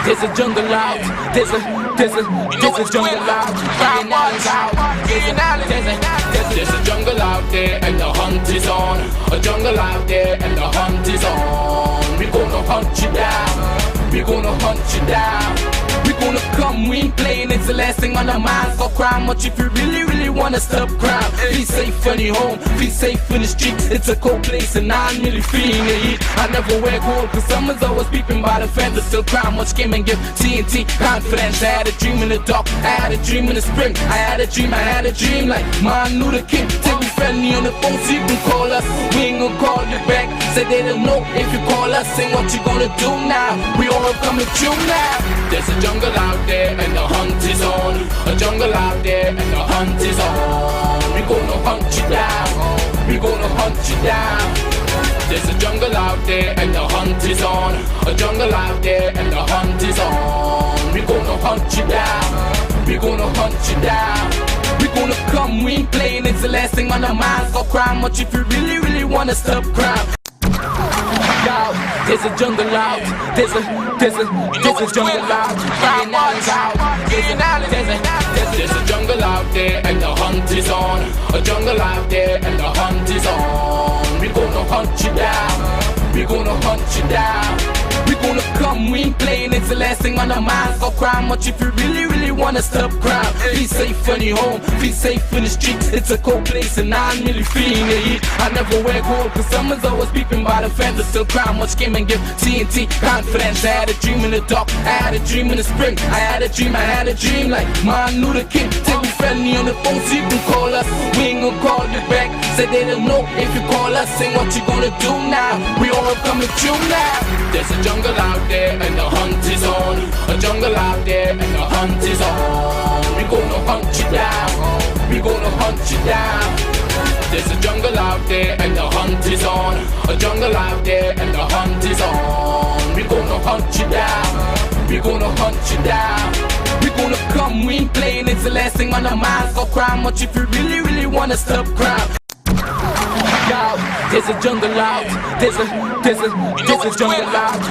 there's a jungle out. There's a jungle out. There's a jungle out there and the hunt is on. A jungle out there and the hunt is on. We gonna hunt you down. We gonna hunt you down. We gonna come, we ain't playing, it's the last thing on our minds. Go crime much if you really wanna stop crime. Be safe in your home, be safe in the streets. It's a cold place and I'm really feeling the heat. I never wear gold cause someone's always peeping by the fence. Still crime much came and give TNT confidence. I had a dream in the dark, I had a dream in the spring. I had a dream like Martin Luther King. Take me friendly on the phone so you can call us. We ain't gonna call you back. Say they don't know if you call us. Say what you gonna do now. We all coming through now. There's a jungle out there and the hunt is on. A jungle out there and the hunt is on. We gonna hunt you down. We gonna hunt you down. There's a jungle out there and the hunt is on. A jungle out there and the hunt is on. We gonna hunt you down. We gonna hunt you down. We gonna come, we ain't playing, it's the last thing on our minds. Go crime much if you really wanna stop crime. There's a jungle out. There's a jungle out. There's a jungle out there and the hunt is on. A jungle out there and the hunt is on. We gonna hunt you down. We gonna hunt you down. We gonna come, we ain't playing, it's the last thing on our minds. Go crime much if you really wanna stop crime. Be safe in your home, be safe in the streets. It's a cold place and I'm really feeling the heat. I never wear gold cause someone's always peeping by the fence. Still crime much came and give TNT confidence. I had a dream in the dark, I had a dream in the spring. I had a dream like Martin Luther King. Take me friendly on the phone so you can call us. We ain't gonna call you back. Say they don't know if you call us. Say what you gonna do now. We all coming through now. There's a jungle out there and the hunt is on. A jungle out there and the hunt is on. We gonna hunt you down. We gonna hunt you down. There's a jungle out there and the hunt is on. A jungle out there and the hunt is on. We gonna hunt you down. We gonna hunt you down. We gonna come, we ain't playing, it's the last thing on our minds. Go crime much if you really wanna stop crime. There's a jungle out. There's a jungle out.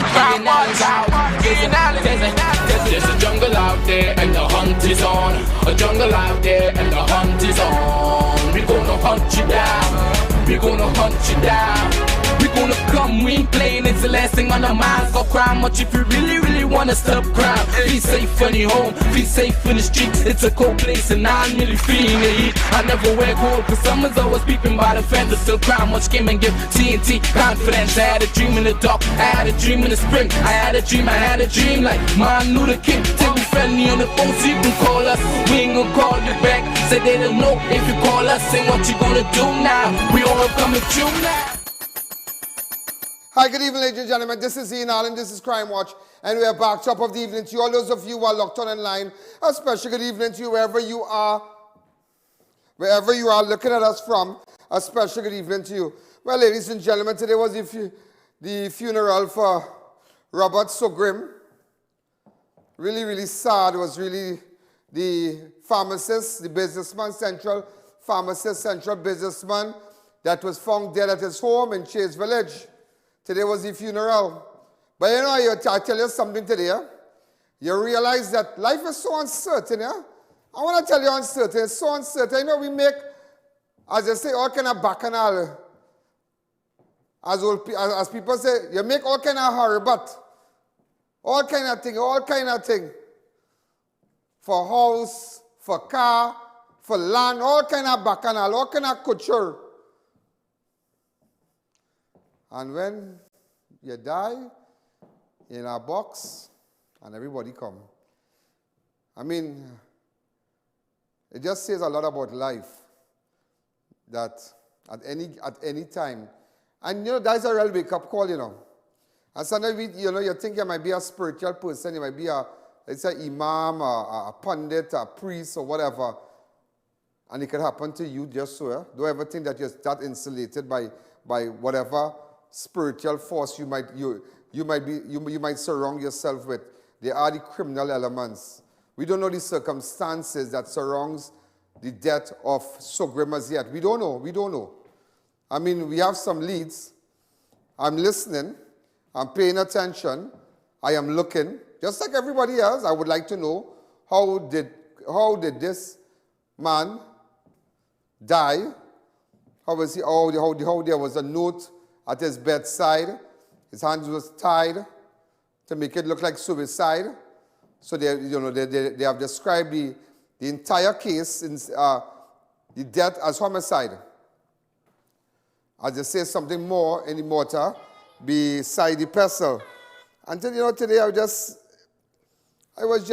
There's a jungle out there and the hunt is on. A jungle out there and the hunt is on. We gonna hunt you down. We gonna hunt you down. We gonna come, we ain't playing, it's the last thing on our minds. Go crime much if you really wanna stop crime. Be safe in your home, be safe in the streets. It's a cold place and I'm really feeling the heat. I never wear gold cause someone's always peeping by the fence. Still crime much came and give TNT confidence. I had a dream in the dark, I had a dream in the spring. I had a dream like Martin Luther King. Take me friendly on the phone so you can call us. We ain't gonna call you back. Say they don't know if you call us. Say what you gonna do now. We all coming through now. Hi, good evening, ladies and gentlemen. This is I.A.N. This is Crime Watch, and we are back. Top of the evening to you. All those of you who are locked on online, a special good evening to you wherever you are looking at us from. A special good evening to you. Well, ladies and gentlemen, today was the funeral for Robert Sogrim. Really sad. It was really the pharmacist, the businessman, central businessman that was found dead at his home in Chase Village. Today was the funeral. But you know, I tell you something today. You realize that life is so uncertain. Yeah? I want to tell you uncertain. It's so uncertain. You know, we make, as they say, all kind of bacchanal. As people say, you make all kind of hurry, but all kind of thing. For house, for car, for land, all kind of bacchanal, all kind of couture. And when you die, you're in a box, and everybody come. I mean, it just says a lot about life, that at any time. And you know, that's a real wake-up call, you know. And sometimes, you think you might be a spiritual person, you might be let's say, imam, a pundit, a priest, or whatever. And it could happen to you just so. Yeah? Don't ever think that you're that insulated by whatever spiritual force you might surround yourself with. They are the criminal elements. We don't know the circumstances that surrounds the death of Sogrim as yet. We don't know. I mean, we have some leads. I'm listening. I'm paying attention. I am looking. Just like everybody else, I would like to know how did this man die? How there was a note at his bedside. His hands was tied to make it look like suicide. So they have described the entire case, the death as homicide. As they say something more in the mortar beside the pestle. Until, today I went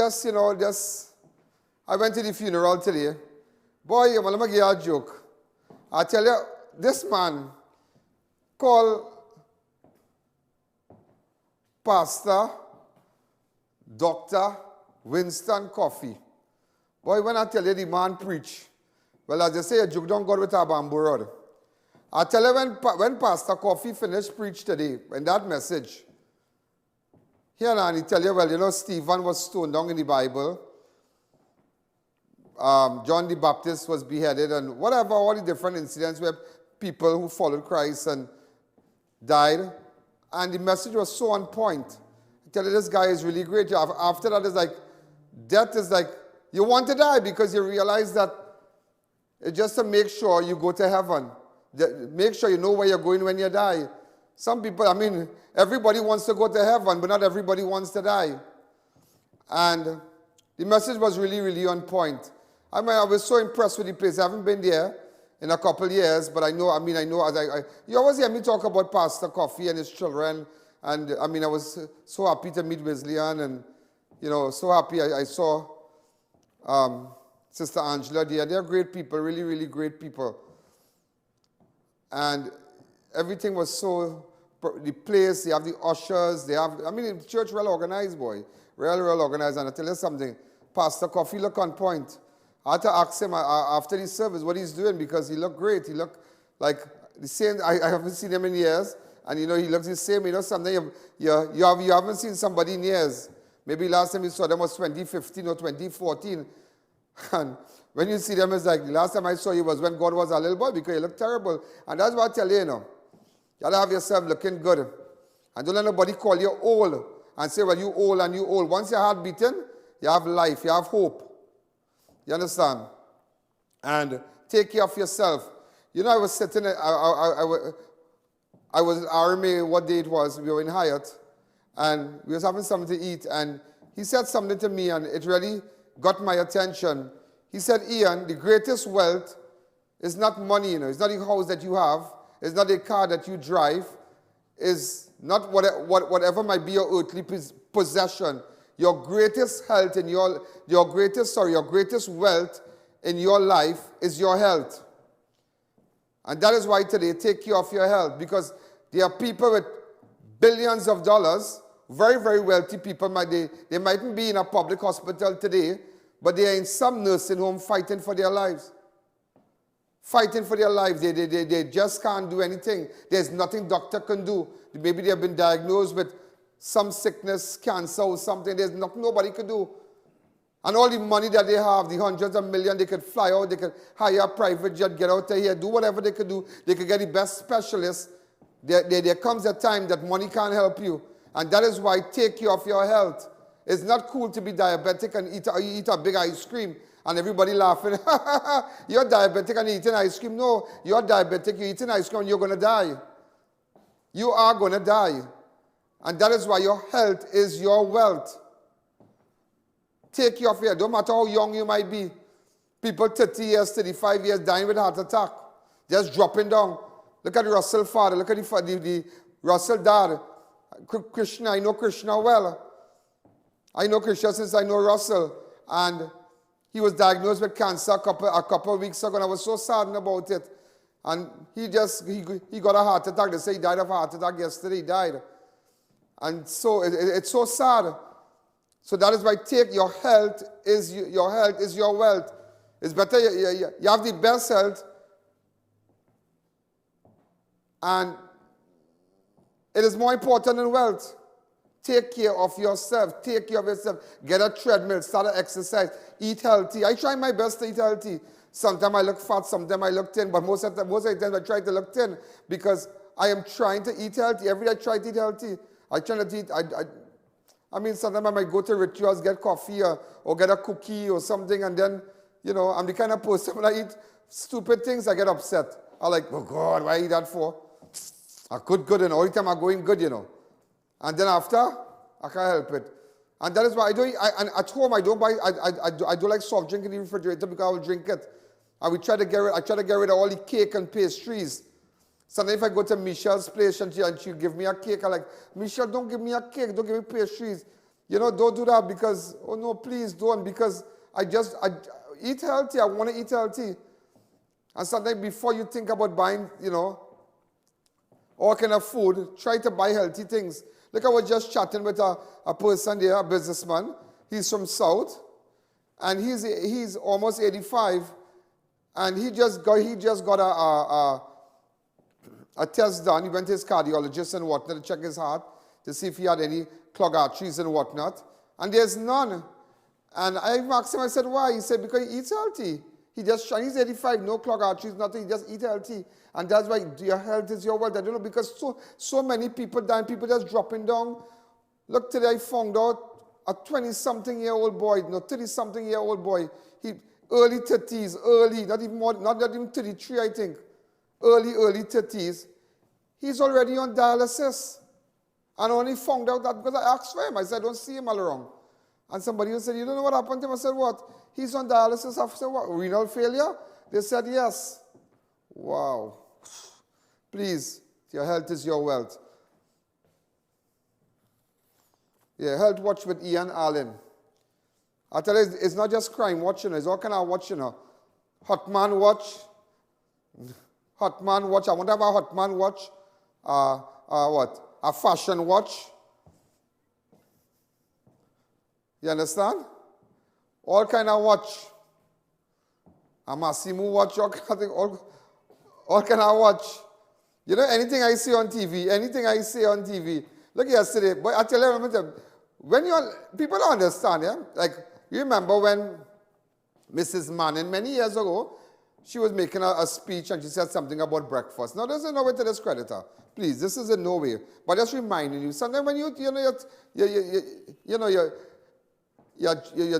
to the funeral today. Boy, I'm going to give you a joke. I tell you, this man called Pastor Dr. Winston Coffee. Boy, when I tell you the man preach, well, as they say, a joke don't go with a bamboo rod. I tell you, when Pastor Coffee finished preach today, in that message, here and he tell you, Stephen was stoned down in the Bible. John the Baptist was beheaded and whatever, all the different incidents where people who followed Christ and died. And the message was so on point. I tell you, this guy is really great. After that, it's like, death is like, you want to die because you realize that it's just to make sure you go to heaven. Make sure you know where you're going when you die. Some people, everybody wants to go to heaven, but not everybody wants to die. And the message was really, really on point. I was so impressed with the place. I haven't been there in a couple years, but I know as you always hear me talk about Pastor Coffee and his children, and I was so happy to meet Wesleyan, and so happy I saw Sister Angela there. They're great people, really, really great people. And everything was so, the place, they have the ushers, the church well organized, boy. Real organized. And I tell you something, Pastor Coffee look on point. I had to ask him after the service what he's doing because he looked great. He looked like the same. I haven't seen him in years. And he looks the same. Something you haven't seen somebody in years. Maybe last time you saw them was 2015 or 2014. And when you see them, it's like the last time I saw you was when God was a little boy because you look terrible. And that's what I tell you, You gotta have yourself looking good. And don't let nobody call you old and say, well, you old and you old. Once your heart beaten, you have life, you have hope. You understand? And take care of yourself. I was sitting, I was in RMA, what day it was, we were in Hyatt, and we was having something to eat, and he said something to me, and it really got my attention. He said, Ian, the greatest wealth is not money, It's not the house that you have. It's not a car that you drive. It's not whatever might be your earthly possession. Your greatest health in your greatest wealth in your life is your health. And that is why today, take care of your health. Because there are people with billions of dollars, very, very wealthy people. They mightn't be in a public hospital today, but they are in some nursing home fighting for their lives. Fighting for their lives. They just can't do anything. There's nothing doctor can do. Maybe they have been diagnosed with some sickness, cancer or something. There's nothing nobody could do. And all the money that they have, the hundreds of millions, they could fly out, they could hire a private jet, get out of here, do whatever they could do. They could get the best specialists. There comes a time that money can't help you. And that is why take care of your health. It's not cool to be diabetic and eat a big ice cream and everybody laughing. You're diabetic and eating ice cream. No, you're diabetic, you're eating ice cream and you're going to die. You are going to die. And that is why your health is your wealth. Take care of your health. Don't matter how young you might be. People 30 years, 35 years dying with heart attack. Just dropping down. Look at Russell's father. Look at the Russell dad. Krishna, I know Krishna well. I know Krishna since I know Russell. And he was diagnosed with cancer a couple of weeks ago, and I was so saddened about it. And he got a heart attack. They say he died of a heart attack yesterday. He died. And so it's so sad. So that is why your health is your wealth. It's better you have the best health, and it is more important than wealth. Take care of yourself. Take care of yourself. Get a treadmill. Start an exercise. Eat healthy. I try my best to eat healthy. Sometimes I look fat. Sometimes I look thin. But most of the time I try to look thin because I am trying to eat healthy. Every day I try to eat healthy. I try not to eat. I mean, sometimes I might go to rituals, get coffee or get a cookie or something, and then, you know, I'm the kind of person when I eat stupid things, I get upset. I'm like, oh God, why I eat that for? I good, and all the time I'm going good, you know. And then after, I can't help it. And that is why I don't, and at home I don't buy, I don't like soft drink in the refrigerator because I will drink it. I try to get rid of all the cake and pastries. Sometimes if I go to Michelle's place and she'll give me a cake, I'm like, Michelle, don't give me a cake, don't give me pastries. You know, don't do that because, oh no, please don't, because I eat healthy, I want to eat healthy. And sometimes before you think about buying, you know, all kind of food, try to buy healthy things. Look, I was just chatting with a person there, a businessman. He's from South, and he's almost 85, and he just got a test done. He went to his cardiologist and whatnot to check his heart to see if he had any clogged arteries and whatnot, and there's none. And I asked him, I said, why? He said, because he eats healthy. He's 85, no clogged arteries, nothing, he just eat healthy. And that's why your health is your wealth. I don't know, because so many people dying, people just dropping down. Look, today I found out a 20-something-year-old boy, no, 30-something-year-old boy, he early 30s, early, not even 33, I think, early 30s, he's already on dialysis. And I only found out that because I asked for him. I said, I don't see him all around. And somebody said, you don't know what happened to him? I said, what? He's on dialysis after what? Renal failure? They said, yes. Wow. Please, your health is your wealth. Yeah, Health Watch with I.A.N. I tell you, it's not just crime watching, it's all kind of watching. Hot man watch. Hot man watch. I want to have a hot man watch. What? A fashion watch. You understand? All kind of watch. A Massimo watch, all kind of watch. You know, anything I see on TV, look yesterday, but I tell you, when people don't understand, yeah? Like, you remember when Mrs. Manning, many years ago, she was making a speech and she said something about breakfast. Now, there's no way to discredit her. Please, this is in no way. But just reminding you, sometimes when you're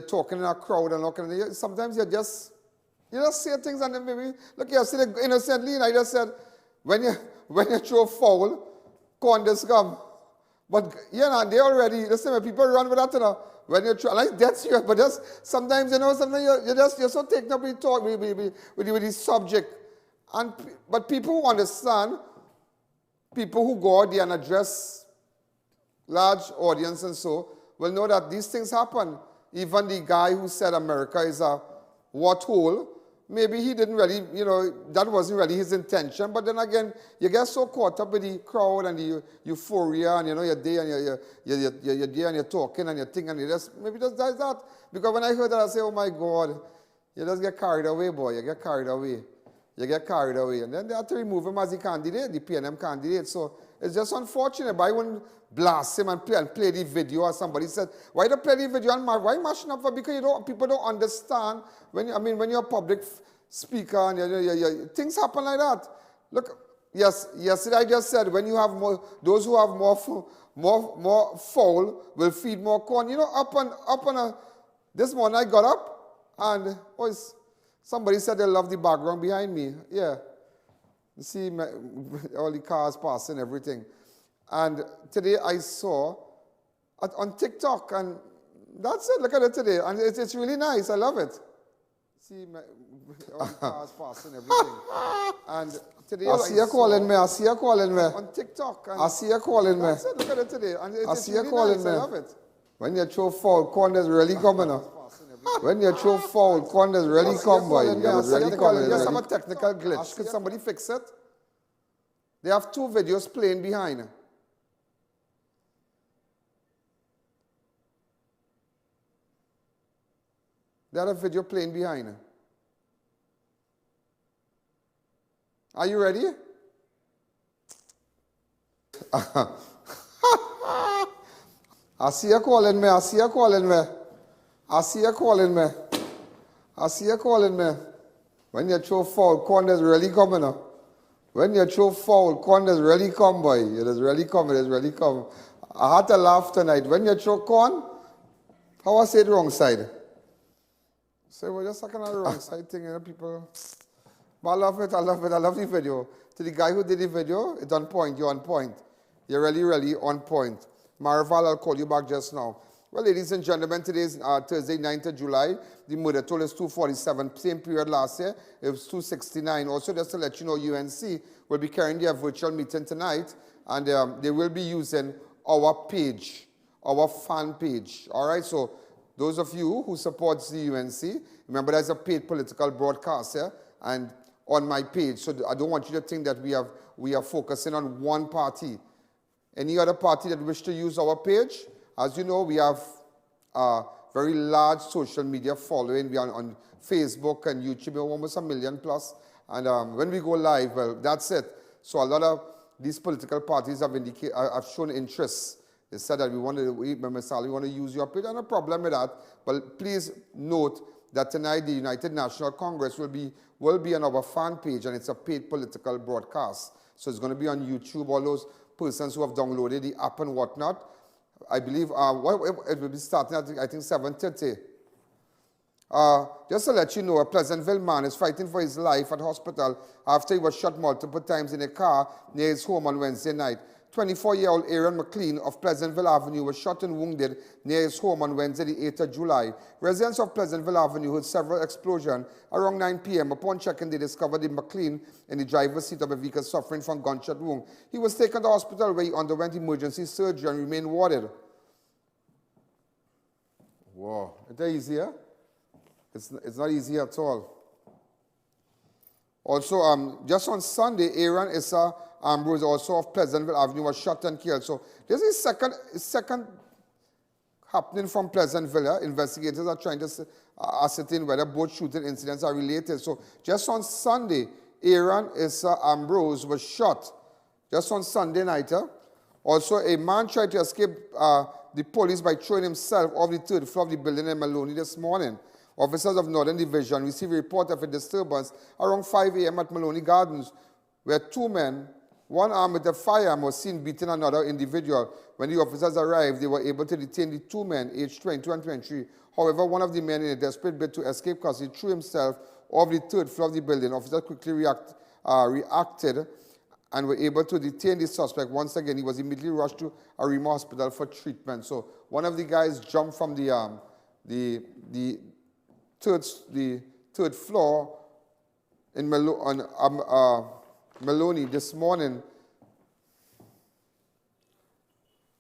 talking in a crowd and looking, sometimes you just say things and then maybe, look, yesterday, innocently, and I just said, when you throw foul, corn just come. But, you know, they already, listen, when people run with that, you know, when you throw, like, that's you, but just, sometimes, you know, you're so taken up with talk, with the subject. But people who understand, people who go out there and address large audience and so, will know that these things happen. Even the guy who said America is a what hole, maybe he didn't really, you know, that wasn't really his intention. But then again, you get so caught up with the crowd and the euphoria, and you know, you're there and you're there and you're talking and you're thinking, and you just, maybe just does that. Because when I heard that, I say, oh my God, you just get carried away, boy. You get carried away. You get carried away. And then they have to remove him as the candidate, the PNM candidate. So it's just unfortunate. But I wouldn't blast him and play the video. Or somebody said, why don't play the video and why mashing up for? Because people don't understand when you're a public speaker and things happen like that. Look, yesterday I just said when you have more, those who have more fowl will feed more corn. You know, this morning I got up and somebody said they love the background behind me. Yeah, you see all the cars passing, everything. And today I saw on TikTok, and that's it. Look at it today, and it's really nice. I love it. See all the cars passing, everything. And today I see you calling me. On TikTok. And I see you calling me. That's it. Look at it today, and it's really calling nice. me. I love it. When you throw foul, corn is really coming up. When you throw foul, corn is really coming, boy. It's really coming. Just have a technical glitch. Could somebody fix it? They have two videos playing behind. They have a video playing behind. Are you ready? I see you calling me. I see you calling me. I see you calling me. I see you calling me. When you throw foul, corn is really coming up. When you throw foul, corn is really come, boy. It is really coming. It is really coming. I had to laugh tonight. When you throw corn, how I say it wrong side? So we're just talking on the wrong side thing, you know, people. But I love it, I love it, I love the video. To the guy who did the video, it's on point, you're on point. You're really, really on point. Marival, I'll call you back just now. Well, ladies and gentlemen, today is Thursday, 9th of July. The murder toll is 247. Same period last year, it was 269. Also, just to let you know, UNC will be carrying their virtual meeting tonight, and they will be using our page, our fan page. All right, so those of you who support the UNC, remember there's a paid political broadcast here, and on my page. So I don't want you to think that we are focusing on one party. Any other party that wish to use our page, as you know, we have a very large social media following. We are on Facebook and YouTube, almost 1 million plus. And when we go live, well, that's it. So a lot of these political parties have shown interest. They said that we want to use your page, and no problem with that. But please note that tonight the United National Congress will be on our fan page, and it's a paid political broadcast. So it's going to be on YouTube. All those persons who have downloaded the app and whatnot, I believe it will be starting at, I think, 7:30. Just to let you know, a Pleasantville man is fighting for his life at hospital after he was shot multiple times in a car near his home on Wednesday night. 24-year-old Aaron McLean of Pleasantville Avenue was shot and wounded near his home on Wednesday, the 8th of July. Residents of Pleasantville Avenue heard several explosions around 9 p.m. Upon checking, they discovered the McLean in the driver's seat of a vehicle suffering from gunshot wound. He was taken to hospital where he underwent emergency surgery and remained warded. Whoa, is that easier? It's not easy at all. Also, just on Sunday, A.N. ISSA AMBROSE, also of Pleasantville Avenue, was shot and killed. So this is second happening from Pleasantville. Investigators are trying to ascertain whether both shooting incidents are related. So just on Sunday, A.N. ISSA AMBROSE was shot. Just on Sunday night. Also, a man tried to escape the police by throwing himself off the third floor of the building in Maloney this morning. Officers of Northern Division received a report of a disturbance around 5 a.m. at Maloney Gardens, where two men, one armed with a firearm, was seen beating another individual. When the officers arrived, they were able to detain the two men, aged 22 and 23. However, one of the men, in a desperate bid to escape custody, threw himself off the third floor of the building. Officers quickly reacted and were able to detain the suspect. Once again, he was immediately rushed to Arima Hospital for treatment. So one of the guys jumped from the third floor in Maloney this morning.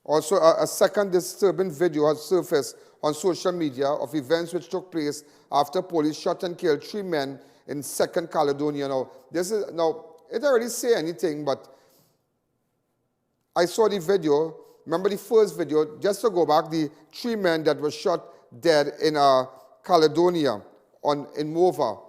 Also, a second disturbing video has surfaced on social media of events which took place after police shot and killed 3 men in 2nd Caledonia. Now, it didn't really say anything, but I saw the video. Remember the first video? Just to go back, the 3 men that were shot dead in Caledonia, in Mova.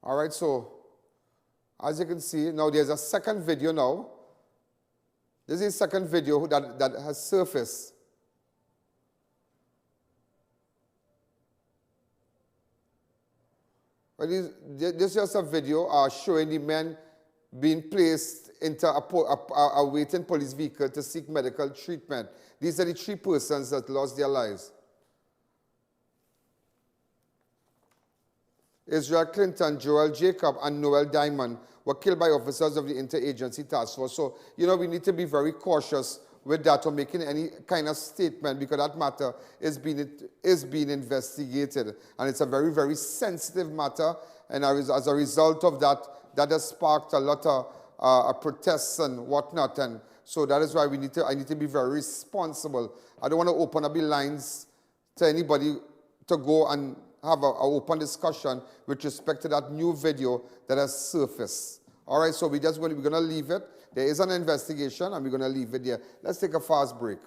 All right, so as you can see, now there's a second video now. This is the second video that has surfaced. Well, this is just a video showing the men being placed into a waiting police vehicle to seek medical treatment. These are the 3 persons that lost their lives. Israel Clinton, Joel Jacob, and Noel Diamond were killed by officers of the Interagency Task Force. So, you know, we need to be very cautious with that or making any kind of statement, because that matter is being investigated. And it's a very, very sensitive matter. And as a result of that, that has sparked a lot of protests and whatnot. And so that is why I need to be very responsible. I don't want to open up the lines to anybody to go and have an open discussion with respect to that new video that has surfaced. All right, so we're going to leave it. There is an investigation, and we're going to leave it there. Let's take a fast break.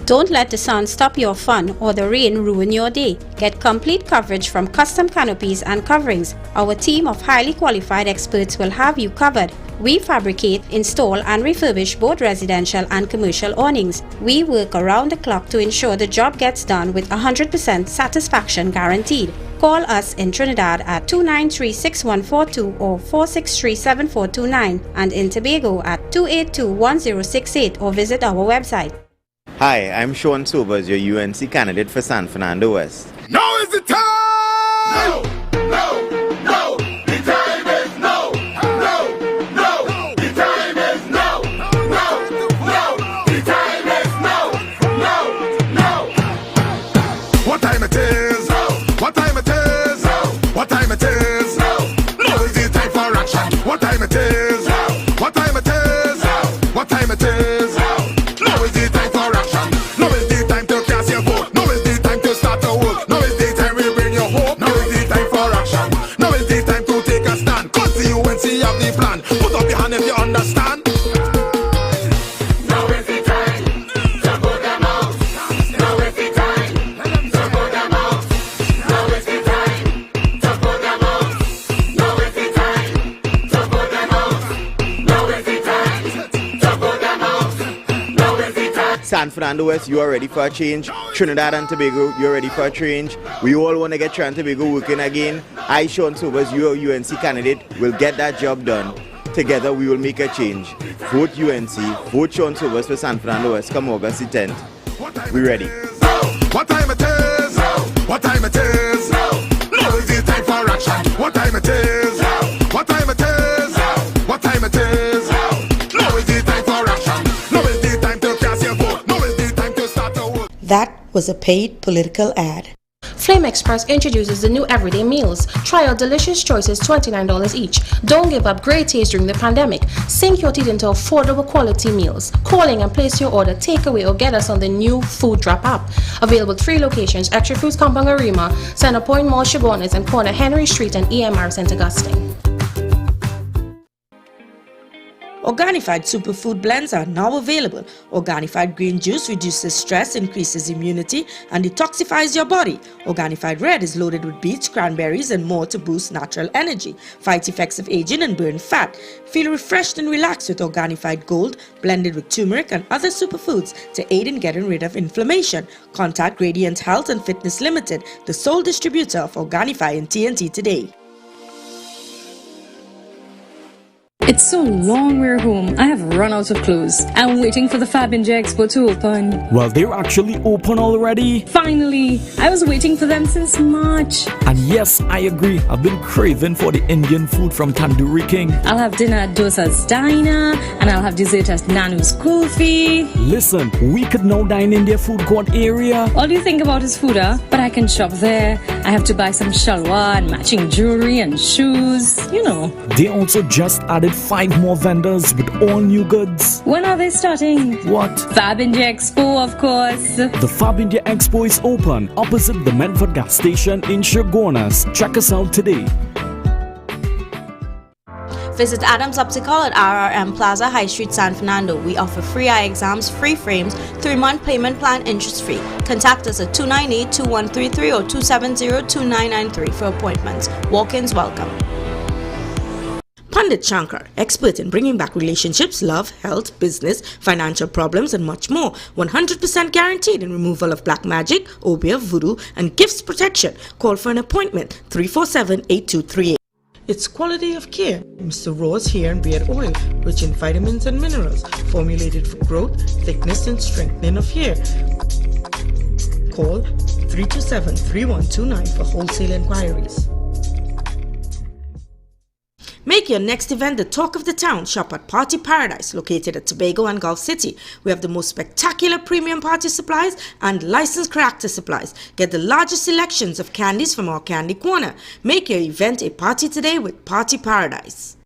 Don't let the sun stop your fun or the rain ruin your day. Get complete coverage from custom canopies and coverings. Our team of highly qualified experts will have you covered. We fabricate, install and refurbish both residential and commercial awnings. We work around the clock to ensure the job gets done with 100% satisfaction guaranteed. Call us in Trinidad at 293-6142 or 463-7429 and in Tobago at 282-1068 or visit our website. Hi, I'm Sean Sobers, your UNC candidate for San Fernando West. Now is the time! No, no, no, the time is no, no, no, the time is no, no, no, the time is no, no, no. What time it is? No. What time it is? No. What time it is? No. Now is the time for action. What time it is? No. What time it is? No. What time it is? No. Now is the time for action. Now is the time to cast your vote. Now is the time to start to work. Now is the time we bring your hope. Now is the time for action. Now is the time to take a stand. Cause the UNC have the plan. Put up your hand if you understand. Now is the time to put them out. Now is the time to put them out. Now is the time to put them out. Now is the time to put them out. Now is the time to put them out. Now is the time. San Fernando West, you are ready for a change. Trinidad and Tobago, you're ready for a change. We all want to get Trinidad and Tobago working again. I, Sean Sobers, your UNC candidate, will get that job done. Together, we will make a change. Vote UNC, vote Sean Sobers for San Fernando West come August the 10th. We ready. What time it is? What time it is? Now is the time for action. What time it is? What time it is? What time it is? Now is the time for action. Now is the time to cast your vote. Now is the time to start to work. That was a paid political ad. Flame Express introduces the new everyday meals. Try our delicious choices, $29 each. Don't give up great taste during the pandemic. Sink your teeth into affordable quality meals. Calling and place your order, takeaway, or get us on the new Food Drop app. Available 3 locations, Extra Foods Compound Arima, Centerpoint Mall Chabones, and corner Henry Street and EMR St. Augustine. Organified superfood blends are now available. Organified green juice reduces stress, increases immunity, and detoxifies your body. Organified red is loaded with beets, cranberries, and more to boost natural energy, fight effects of aging, and burn fat. Feel refreshed and relaxed with Organified Gold, blended with turmeric and other superfoods to aid in getting rid of inflammation. Contact Gradient Health and Fitness Limited, the sole distributor of Organifi in TNT today. It's so long we're home, I have run out of clothes. I'm waiting for the Fab India Expo to open. Well, they're actually open already. Finally! I was waiting for them since March. And yes, I agree. I've been craving for the Indian food from Tandoori King. I'll have dinner at Dosa's Diner, and I'll have dessert at Nanu's Kulfi. Listen, we could now dine in their food court area. All you think about is food, huh? But I can shop there. I have to buy some shalwar and matching jewelry and shoes, you know. They also just added 5 more vendors with all new goods. When are they starting? What? Fab India Expo, of course. The Fab India Expo is open opposite the Medford gas station in Chagonas. Check us out today. Visit Adams Optical at RRM Plaza, High Street, San Fernando. We offer free eye exams, free frames, 3-month payment plan, interest-free. Contact us at 298-2133 or 270-2993 for appointments. Walk-ins welcome. Pandit Shankar, expert in bringing back relationships, love, health, business, financial problems, and much more. 100% guaranteed in removal of black magic, obeah, voodoo, and gifts protection. Call for an appointment, 347-8238. It's quality of care. Mr. Ross Hair and Beard Oil, rich in vitamins and minerals, formulated for growth, thickness, and strengthening of hair. Call 327-3129 for wholesale inquiries. Make your next event the talk of the town. Shop at Party Paradise, located at Tobago and Gulf City. We have the most spectacular premium party supplies and licensed character supplies. Get the largest selections of candies from our candy corner. Make your event a party today with Party Paradise.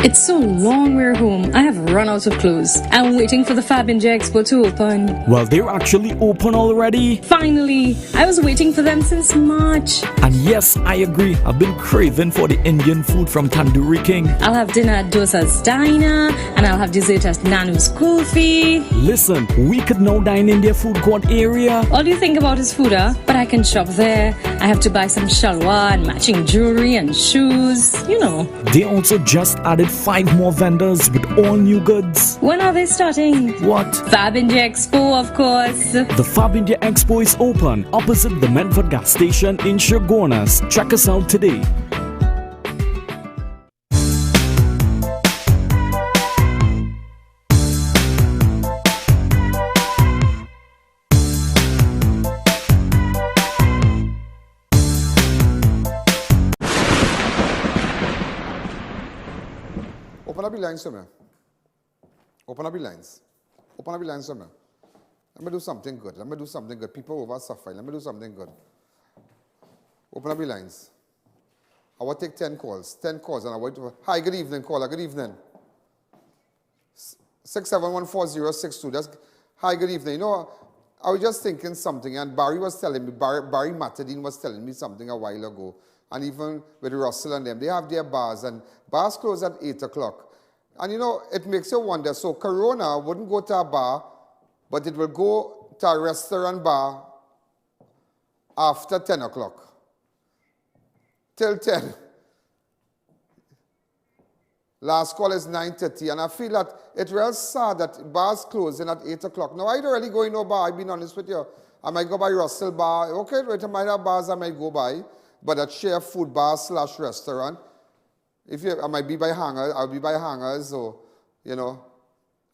It's so long we're home, I have run out of clothes. I'm waiting for the Fab in J Expo to open. Well, they're actually open already. Finally! I was waiting for them since March. And yes, I agree. I've been craving for the Indian food from Tandoori King. I'll have dinner at Dosa's Diner, and I'll have dessert at Nanu's Kulfi. Listen, we could now dine in their food court area. All you think about is food, huh? But I can shop there. I have to buy some shalwar and matching jewelry and shoes, you know. They also just added 5 more vendors with all new goods. When are they starting? What? Fab India Expo, of course. The Fab India Expo is open opposite the Medford gas station in Shogunas. Check us out today. Open up your lines for me. Open up your lines. Open up your lines for me. Let me do something good. Let me do something good. People over suffering. Let me do something good. Open up your lines. I will take 10 calls. 10 calls and I wait for. Hi, good evening, caller. Good evening. 6714062. That's hi, good evening. You know, I was just thinking something, and Barry was telling me, Barry Matadine was telling me something a while ago. And even with Russell and them, they have their bars, and bars close at 8 o'clock. And you know, it makes you wonder, so Corona wouldn't go to a bar, but it will go to a restaurant bar after 10 o'clock. Till 10. Last call is 9:30, and I feel that it's real sad that bars closing at 8 o'clock. Now, I don't really go in no bar, I've been honest with you. I might go by Russell Bar. Okay, right, I might have bars I might go by, but a share food bar / restaurant. I might be by Hangers, I'll be by Hangers, so, you know,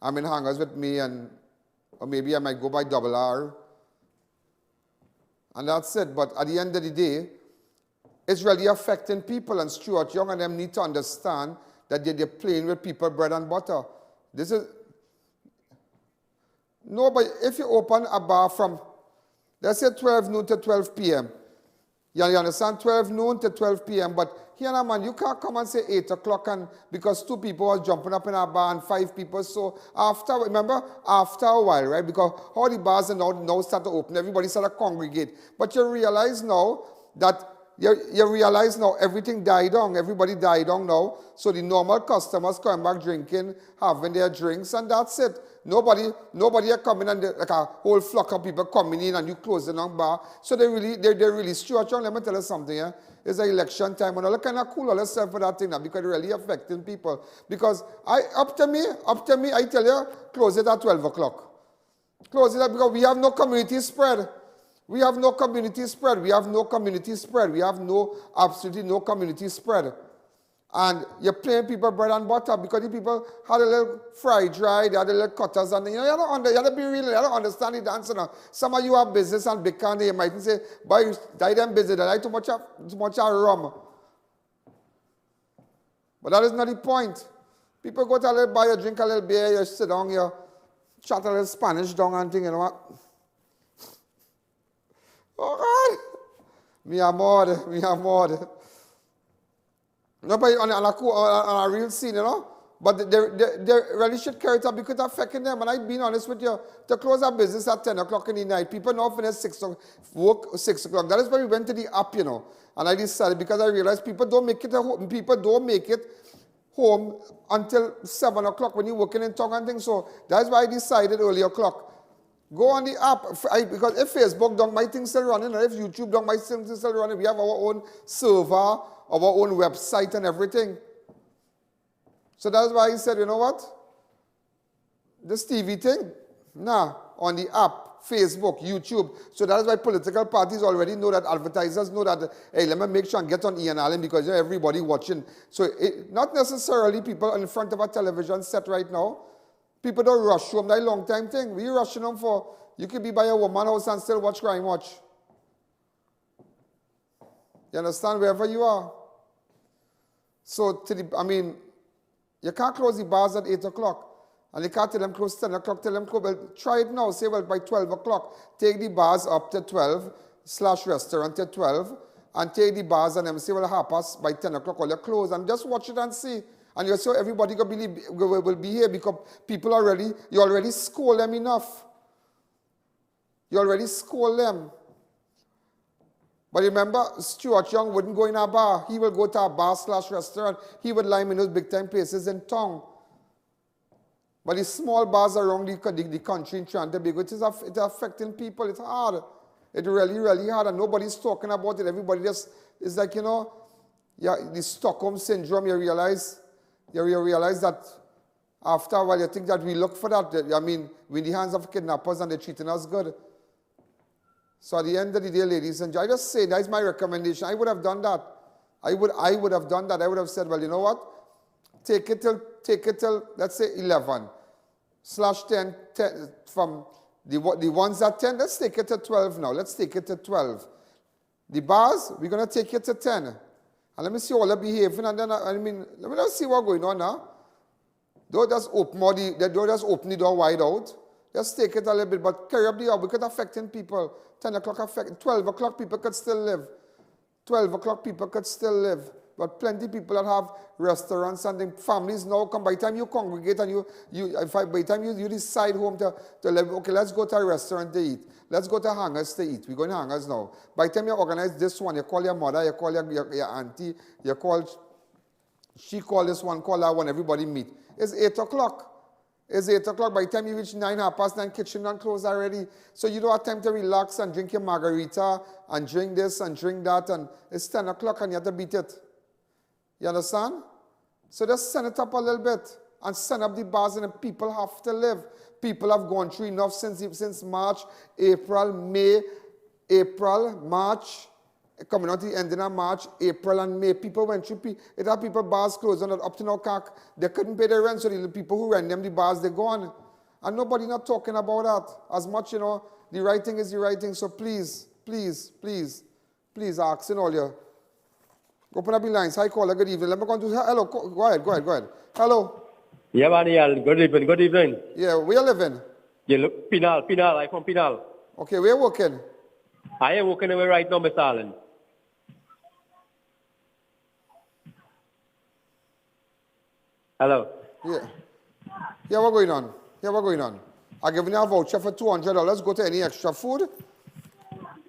I'm in Hangers with me, or maybe I might go by Double R. And that's it. But at the end of the day, it's really affecting people, and Stuart Young and them need to understand that they're playing with people bread and butter. This is, no, but if you open a bar from, let's say 12 noon to 12 p.m., you understand, 12 noon to 12 p.m., but here now, man, you can't come and say 8 o'clock and because 2 people are jumping up in our bar and 5 people. So after, remember, after a while, right, because all the bars are now start to open, everybody start to congregate. But you realize now that, you realize now everything died down, everybody died down now. So the normal customers come back drinking, having their drinks, and that's it. Nobody are coming and like a whole flock of people coming in and you close the bar. So they're really Stuart Young, let me tell you something, yeah? It's an election time and all kind of cool all yourself for that thing now because it's really affecting people. Because up to me, I tell you, close it at 12 o'clock. Close it up because we have no community spread. We have no community spread. We have no community spread. We have absolutely no community spread. And you're paying people bread and butter because the people had a little fry dry, they had a little cutters, and you know, you don't be real, you don't understand the dance now. Some of you have business and big candy, you might say, boy, die them busy, they like too much rum. But that is not the point. People go to a little bar, you drink a little beer, you sit down, you chat a little Spanish down and thing, you know what? Oh God! Mi amor. Nobody on a real scene, you know. But they really should carry it up because it's affecting them. And I've been honest with you, to close our business at 10 o'clock in the night, people now finish 6 o'clock. That is why we went to the app, you know. And I decided because I realized people don't make it home. People don't make it home until 7 o'clock when you're working in town and things. So that's why I decided early o'clock. Go on the app, because if Facebook don't, my things still running, and if YouTube don't, my things still running. We have our own server, our own website and everything. So that's why I said, you know what? This TV thing, nah, on the app, Facebook, YouTube. So that's why political parties already know that, advertisers know that, hey, let me make sure and get on I.A.N because you know, everybody watching. So not necessarily people in front of a television set right now. People don't rush home. That's a long time thing. We rushing home for, you could be by a woman house and still watch crime watch. You understand? Wherever you are. So, you can't close the bars at 8 o'clock. And you can't tell them close 10 o'clock, tell them close. Well, try it now. Say, well, by 12 o'clock, take the bars up to 12, / restaurant to 12, and take the bars and them say, well, half past by 10 o'clock, all you close. And just watch it and see. And you say everybody will be here because people you already scold them enough. You already scold them. But remember, Stuart Young wouldn't go in a bar. He will go to a bar/restaurant. He would lime in those big time places in town. But the small bars around the country in Trinidad and Tobago, it's affecting people. It's hard. It's really, really hard. And nobody's talking about it. Everybody just, it's like, the Stockholm Syndrome, you realize that after a while, you think that we look for that. I mean, we're in the hands of kidnappers and they're treating us good. So at the end of the day, ladies and gentlemen, I just say, that's my recommendation. I would have done that. I would have done that. I would have said, well, you know what? Take it till let's say 11/10 from the ones at 10. Let's take it to 12 now. Let's take it to 12. The bars, we're going to take it to 10. And let me see all the behaving. And then, let me just see what's going on now. Don't just open the door wide out. Just take it a little bit, but carry up the hour because it's affecting people. 10 o'clock affect, 12 o'clock people could still live. 12 o'clock people could still live. But plenty of people that have restaurants and the families now come. By the time you congregate and by the time you decide home to live, okay, let's go to a restaurant to eat. Let's go to hangers to eat. We're going to hangers now. By the time you organize this one, you call your mother, you call your auntie, she call this one, call that one, everybody meet. It's 8 o'clock. It's 8 o'clock. By the time you reach 9, 9:30, kitchen and closed already. So you don't have time to relax and drink your margarita and drink this and drink that. And it's 10 o'clock and you have to beat it. You understand? So just send it up a little bit and send up the bars and the people have to live. People have gone through enough since March, April, May, March, coming out to the ending of March, April and May. People went through, it had people bars closed and up to now they couldn't pay their rent, so the people who rent them the bars, they're gone. And nobody not talking about that. As much, the right thing is the right thing. So please, asking all you. Open up the lines. Hi, caller. Good evening. Let me go to hello. Go ahead. Hello. Yeah, Manial. Good evening. Yeah, where you living? You look Pinal. I'm from Pinal. Okay, where you working? I am working away right now, Mr. Allen. Hello. Yeah, what's going on? I'm giving you a voucher for $200. Go to any extra food.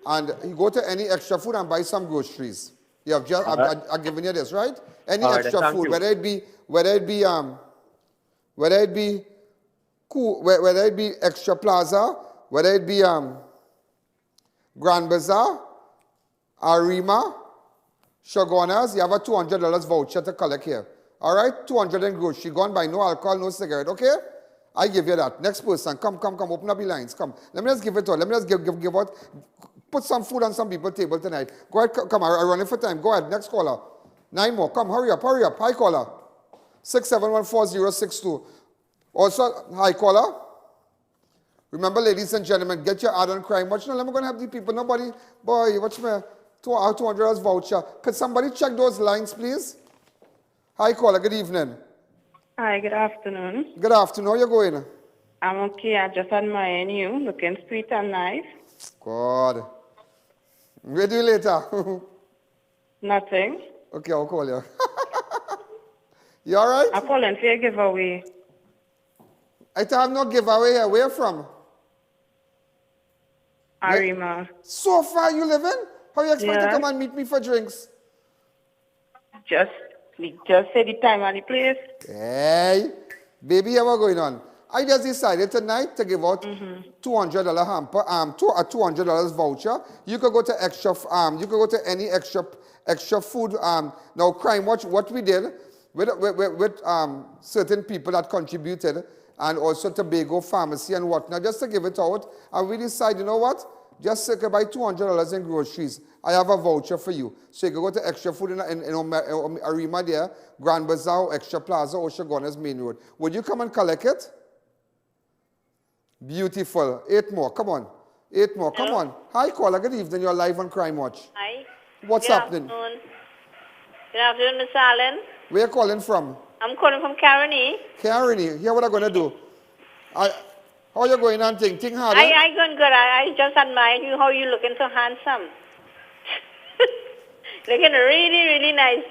And you go to any extra food and buy some groceries. You have just, I'm giving you this, right? Any extra food, whether it be Extra Plaza, whether it be Grand Bazaar, Arima, Shogunas, you have a $200 voucher to collect here. All right, 200 in grocery. Go and buy no alcohol, no cigarette, okay? I give you that. Next person, come, open up the lines, come. Let me just give it all. Let me just give out. Put some food on some people's table tonight. Go ahead, come, I'm running for time. Go ahead, next caller. 9 more, come, hurry up. Hi, caller. 6714062. Also, hi, caller. Remember, ladies and gentlemen, get your ad on Crime Watch. Now, I'm going to have the people. Nobody, boy, watch me. $200 voucher. Could somebody check those lines, please? Hi, caller, good evening. Hi, good afternoon. Good afternoon, how you going? I'm okay, I just admire you, looking sweet and nice. God. We'll do later. Nothing. Okay, I'll call you. You all right? I'm calling for a giveaway. I have no giveaway here. Where from? Arima. So far you living? How you expect to come and meet me for drinks? Just say the time and the place. Hey, baby, what's going on? I just decided tonight to give out $200 hamper, a $200 voucher. You could go to you could go to any extra food. Now, Crime Watch, what we did with certain people that contributed, and also Tobago Pharmacy and whatnot, just to give it out. And we decided, you know what? Just buy $200 in groceries. I have a voucher for you. So you can go to Extra Food in Arima there, Grand Bazaar, Extra Plaza, or Shogunas Main Road. Would you come and collect it? Beautiful. 8 more. Come on. 8 more. Come on. Hi, caller. Good evening. You're live on Crime Watch. Hi. What's happening? Good afternoon, Mr. Allen. Where are you calling from? I'm calling from Caroni. Caroni. Here what I'm going to do. How are you going on? Think hard. I going good. I just admire you, how you looking so handsome. Looking really, really nice.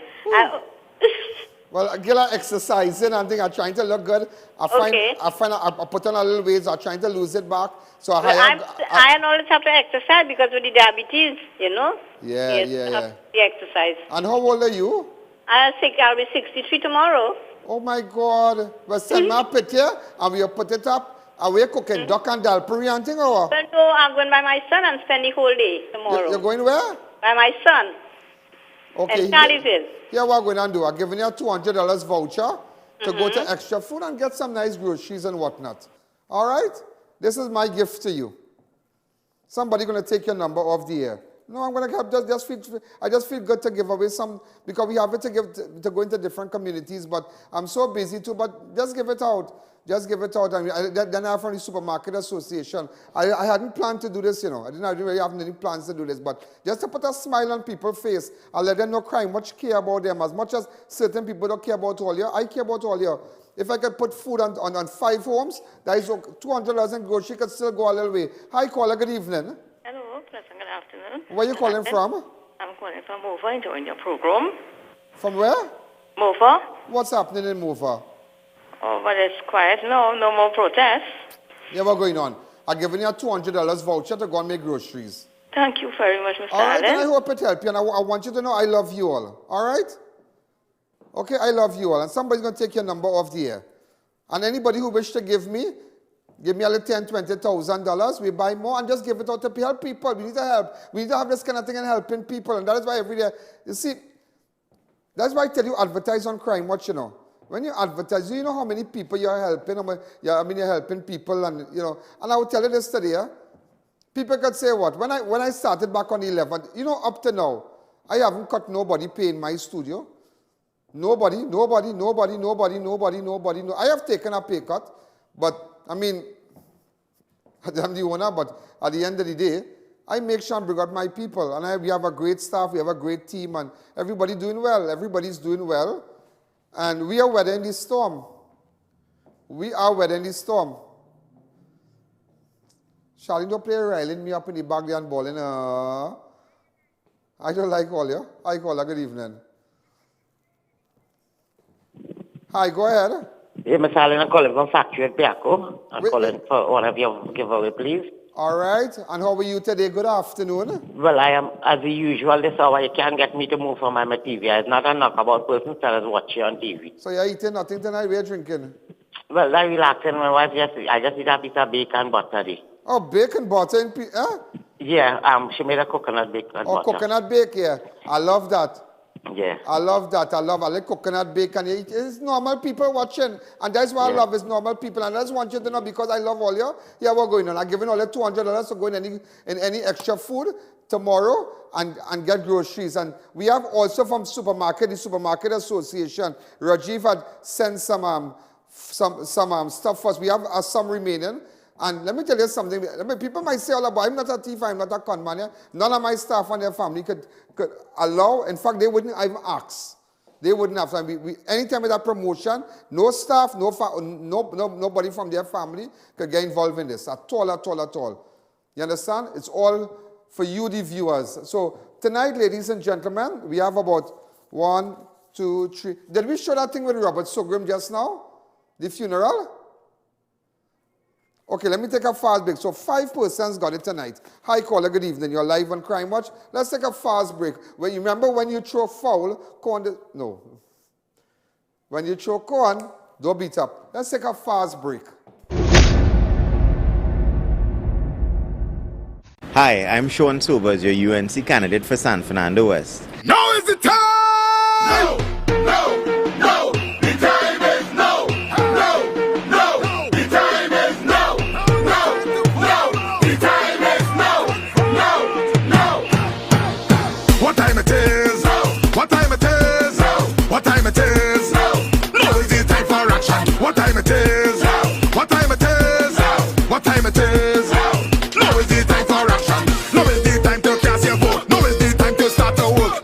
Well, I get exercising and thing. I'm trying to look good. I put on a little weight. I'm trying to lose it back. So I always have to exercise because with the diabetes, you know. Yeah. The exercise. And how old are you? I'll be 63 tomorrow. Oh my God. Well, send me a picture and we'll put it up. Are we cooking duck and dal puri and thing or what? Well, no, I'm going by my son and spend the whole day tomorrow. You're going where? By my son. Okay. In Charlieville. Here what we're going to do. I'm giving you a $200 voucher to go to Extra Food and get some nice groceries and whatnot. All right? This is my gift to you. Somebody going to take your number off the air. No, I'm going to have I just feel good to give away some, because we have it to give to go into different communities, but I'm so busy too, but just give it out. Just give it out. Then I have from the Supermarket Association. I hadn't planned to do this, you know. I didn't really have any plans to do this, but just to put a smile on people's face and let them know crime much care about them. As much as certain people don't care about all you, I care about all you. If I could put food on 5 homes, that is $200 in grocery, could still go a little way. Hi, caller, good evening. Hello, pleasant good afternoon. Where are you calling from? I'm calling from Mova, enjoying your program. From where? Mova. What's happening in Mova? Oh, but it's quiet now, no more protests. Yeah, what's going on? I'm giving you a $200 voucher to go and make groceries. Thank you very much, Mr. All right, Allen. and I hope it helps you, and I want you to know I love you all. All right? Okay, I love you all, and somebody's going to take your number off the air. And anybody who wish to give me a little $10,000, $20,000, we buy more and just give it out to help people. We need to help. We need to have this kind of thing and helping people, and that is why every day, you see, that's why I tell you advertise on Crime Watch, you know. When you advertise, do you know how many people you're helping? You're helping people, and you know. And I will tell you this today. Yeah? People could say what? When I started back on the 11th, you know, up to now, I haven't cut nobody pay in my studio. Nobody. No. I have taken a pay cut, but I mean, I'm the owner. But at the end of the day, I make sure I bring out my people, and we have a great staff. We have a great team, and everybody doing well. Everybody's doing well. And we are weathering the storm. We are weathering the storm. Charlene, don't play riling me up in the back there and balling. I don't like all you. Hi, caller. Good evening. Hi, go ahead. Yeah, Mr. Allen, I'm calling from Factory at Piaco. I'm calling for one of your giveaway, please. All right. And how are you today? Good afternoon. Well, I am, as usual, this hour. You can't get me to move from my TV. It's not a knockabout person that is watching on TV. So you're eating nothing tonight? We're drinking? Well, I'm relaxing. My wife I just eat a piece of bacon butter. Oh, bacon butter? Yeah, she made a coconut bacon butter. Oh, coconut bacon, yeah. I love that. Yeah. I love that. I like coconut bacon. It's normal people watching. And that's why I love is normal people. And I just want you to know, because I love all you. Yeah, we're going on. I'm giving all you $200 to go in any extra food tomorrow and get groceries. And we have also from the Supermarket Association. Rajiv had sent some stuff for us. We have some remaining. And let me tell you something. People might say, oh, I'm not a thief, I'm not a con man. None of my staff and their family could allow. In fact, they wouldn't even ask. They wouldn't have time. Anytime with that promotion, no staff, nobody from their family could get involved in this at all. You understand? It's all for you, the viewers. So tonight, ladies and gentlemen, we have about 1, 2, 3. Did we show that thing with Robert Sogrim just now? The funeral? Okay, let me take a fast break. So 5 persons got it tonight. Hi, caller, good evening. You're live on Crime Watch. Let's take a fast break. When you remember when you throw foul, corn, no. When you throw corn, don't beat up. Let's take a fast break. Hi, I'm Sean Sobers, your UNC candidate for San Fernando West. Now is the time! No! The time is no! No! The time is no! No! The time is no! What time it is? What time it is? What time it is? Now is the time for action. What time it is? What time it is? What time it is? Now is the time for action. Now is the time to cast your vote. Now is the time to start to work.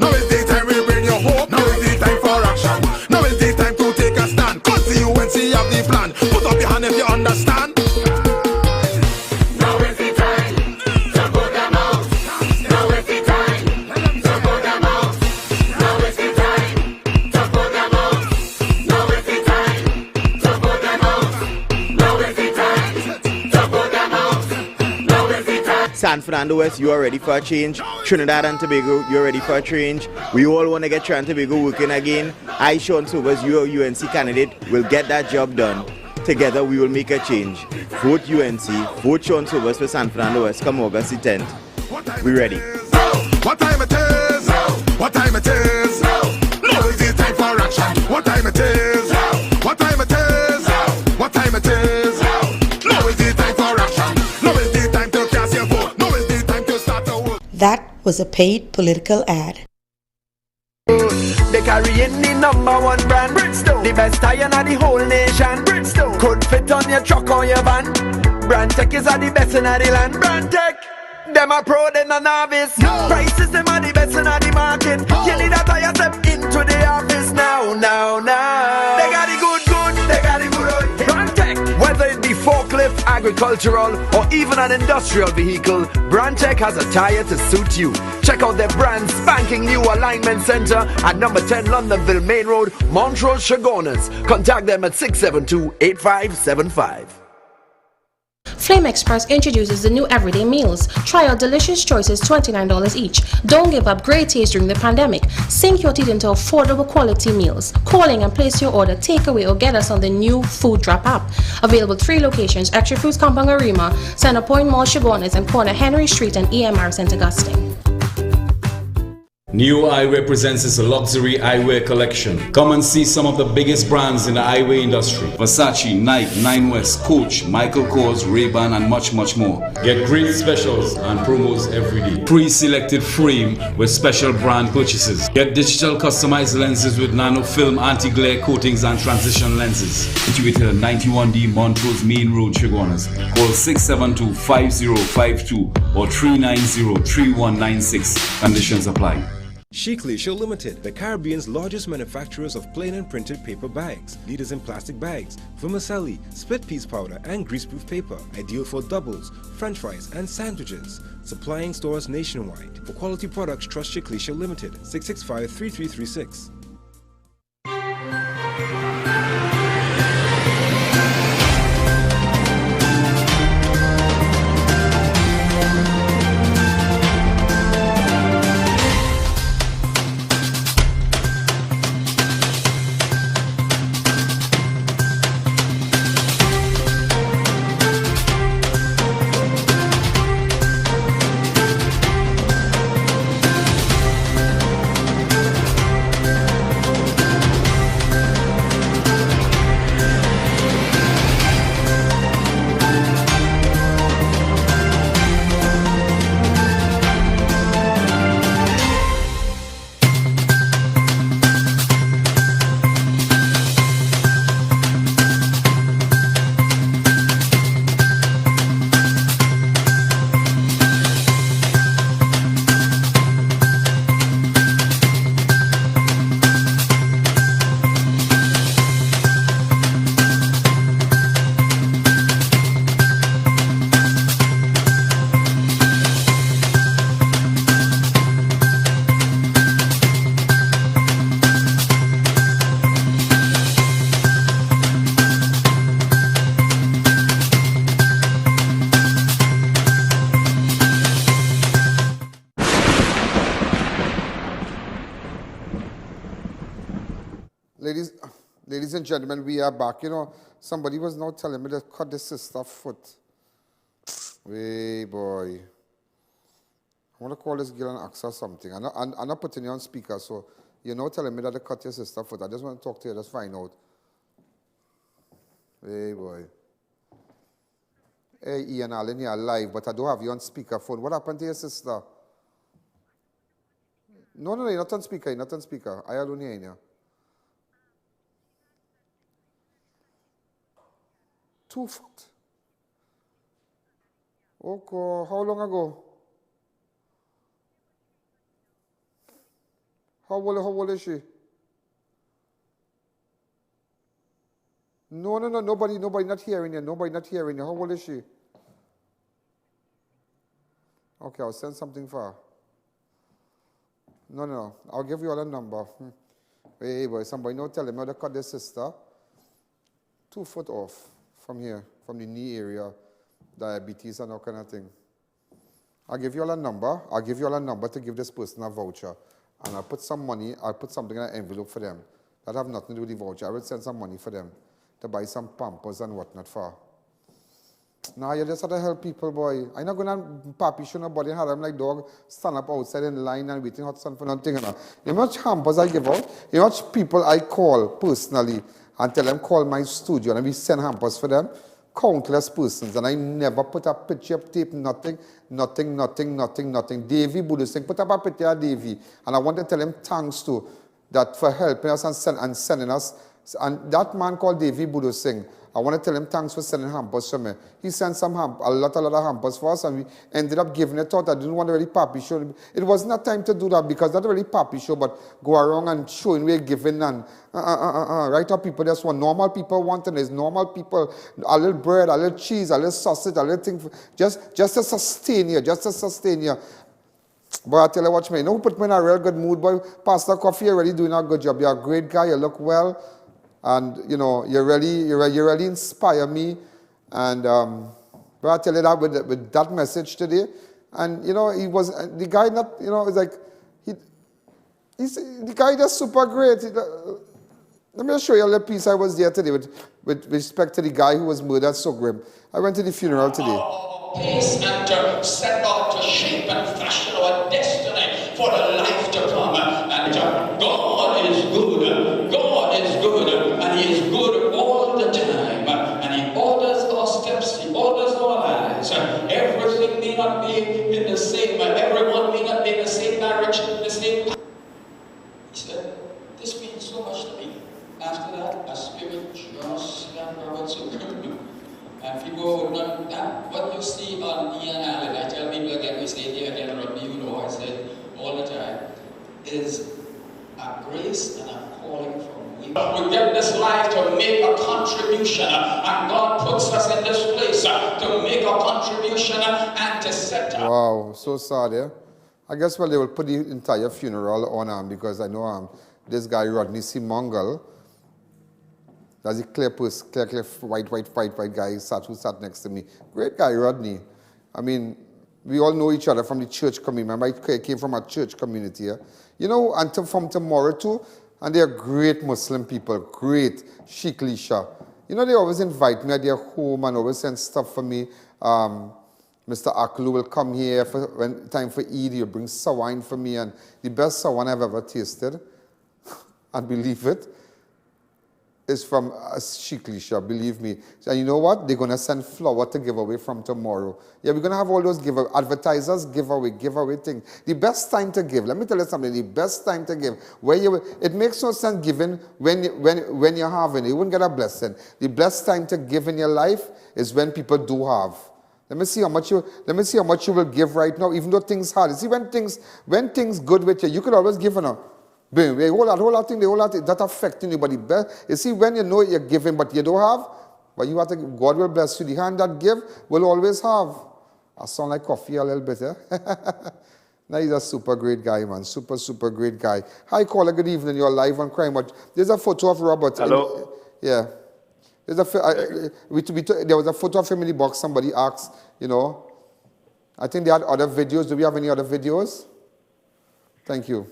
San Fernando West, you are ready for a change. Trinidad and Tobago, you're ready for a change. We all want to get Trinidad and Tobago working again. I, Sean Sobers, your UNC candidate, will get that job done. Together, we will make a change. Vote UNC, vote Sean Sobers for San Fernando West come August the 10th. We ready. What time it is? What time it is? Now is the time for action. What time it is? What time it is? What time it is? Now is the time for action. Now is the time to cast your vote. Now is the time to start the work. That was a paid political ad. They carry in the #1 brand, Bridgestone. The best iron of the whole nation, Bridgestone. Could fit on your truck or your van. Brand Tech is the best in the land. Brand Tech, them a pro, they no novice. No. Prices them are the best in the market. You need a tire step into the office now. They got the good, they got the good. Brand Tech, whether it be forklift, agricultural, or even an industrial vehicle, Brand Tech has a tire to suit you. Check out their brand spanking new alignment center at number 10 Londonville Main Road, Montrose, Chagonas. Contact them at 672-8575. Flame Express introduces the new everyday meals. Try our delicious choices, $29 each. Don't give up great taste during the pandemic. Sink your teeth into affordable quality meals. Calling and place your order, takeaway, or get us on the new Food Drop app. Available 3 locations, Extra Foods Compound Arima, Center Point Mall Chagonas, and corner Henry Street and EMR St. Augustine. New Eyewear presents its luxury eyewear collection. Come and see some of the biggest brands in the eyewear industry. Versace, Nike, Nine West, Coach, Michael Kors, Ray-Ban, and much more. Get great specials and promos every day. Pre-selected frame with special brand purchases. Get digital customized lenses with nano film, anti-glare coatings, and transition lenses. Situated at 91D Montrose Main Road, Chagonas. Call 672-5052 or 390-3196. Conditions apply. Chic Leisure Limited, the Caribbean's largest manufacturers of plain and printed paper bags, leaders in plastic bags, vermicelli, split piece powder, and greaseproof paper, ideal for doubles, french fries, and sandwiches. Supplying stores nationwide. For quality products, trust Chic Leisure Limited, 665-3336. Ladies and gentlemen, we are back. You know, somebody was now telling me to cut this sister's foot. Hey, boy. I want to call this girl and ask her something. I'm not putting you on speaker, so you're now telling me that to cut your sister's foot. I just want to talk to you, just find out. Hey, boy. Hey, Ian Allen, you're alive, but I don't have you on speakerphone. What happened to your sister? No, you're not on speaker. You're not on speaker. I alone here in here. 2 foot. Okay, how long ago? How old is she? No, nobody not hearing you. Nobody not hearing you. How old is she? Okay, I'll send something for her. No, I'll give you all a number. Hey, boy, somebody now tell him how to cut their sister 2 foot off. From here, from the knee area, diabetes and all kind of thing. I'll give you all a number. I'll give you all a number to give this person a voucher. And I'll put some money, I'll put something in an envelope for them. That have nothing to do with the voucher. I will send some money for them to buy some Pampers and whatnot for. Nah, you just have to help people, boy. I'm not going to papi show nobody how I'm like dog, stand up outside in line and waiting hot sun for nothing. You know how much hampers I give out? You know how much people I call personally and tell them call my studio and we send hampers for them? Countless persons, and I never put a picture of tape, nothing. Davy Buddha put up a picture of Davy, and I want to tell him thanks to that for helping us and sending us. And that man called Davy Buddha Singh, I want to tell him thanks for sending hampers for me. He sent a lot of hampers for us, and we ended up giving it out. I didn't want to really papi show. It wasn't a time to do that because not really papi show, but go around and showing we're giving and right up people just want. Normal people want it. There's normal people, a little bread, a little cheese, a little sausage, a little thing, just to sustain you, But I tell you what, man, you know who put me in a real good mood, boy? Pastor Coffee, you're really doing a good job. You're a great guy. You look well. And, you know, you really inspire me. And but I tell you that with that message today. And, you know, he was, the guy not, you know, it's like, the guy just super great. Let me show you a little piece I was there today with respect to the guy who was murdered so grim. I went to the funeral today. Pace and to set out to shape and fashion our destiny for the life to come. And God is good. God is good. And He is good all the time. And He orders our steps. He orders our lives. Everything may not be in the same, everyone may not be in the same direction, the same. He said, this means so much to me. After that, a spirit just got Robert so good. And people would not, that what you see on I.A.N, I tell people again, we say here again, Rodney, you know, I say all the time, is a grace and a calling from within. We get this life to make a contribution, and God puts us in this place to make a contribution and to set up. Wow, so sad, yeah? I guess, well, they will put the entire funeral on because I know this guy, Rodney C. Mongal, that's a clear white guy who sat next to me. Great guy, Rodney. I mean, we all know each other from the church community. Remember, I came from a church community here. You know, and from tomorrow too, and they're great Muslim people, great Sheikh Lisha. You know, they always invite me at their home and always send stuff for me. Mr. Aklu will come here when time for Eid. He'll bring sawan for me, and the best sawan I've ever tasted, and believe it, is from Sheikh Lisha, believe me. And you know what? They're going to send flour to give away from tomorrow. Yeah, we're going to have all those advertisers giveaway thing. The best time to give, let me tell you something, the best time to give, it makes no sense giving when you're having it. You wouldn't get a blessing. The best time to give in your life is when people do have. Let me see how much you will give right now, even though things hard. You see, when things good with you could always give, boom, the whole thing, that affecting you. But you see, when you know you're giving, but you don't have, but you have to, God will bless you. The hand that give will always have. I sound like Coffee a little bit, eh? Now he's a super great guy, man. Super great guy. Hi, caller, good evening. You're live on Crime Watch. There's a photo of Robert. Hello? Yeah. There was a photo of him in the box. Somebody asked, you know. I think they had other videos. Do we have any other videos? Thank you.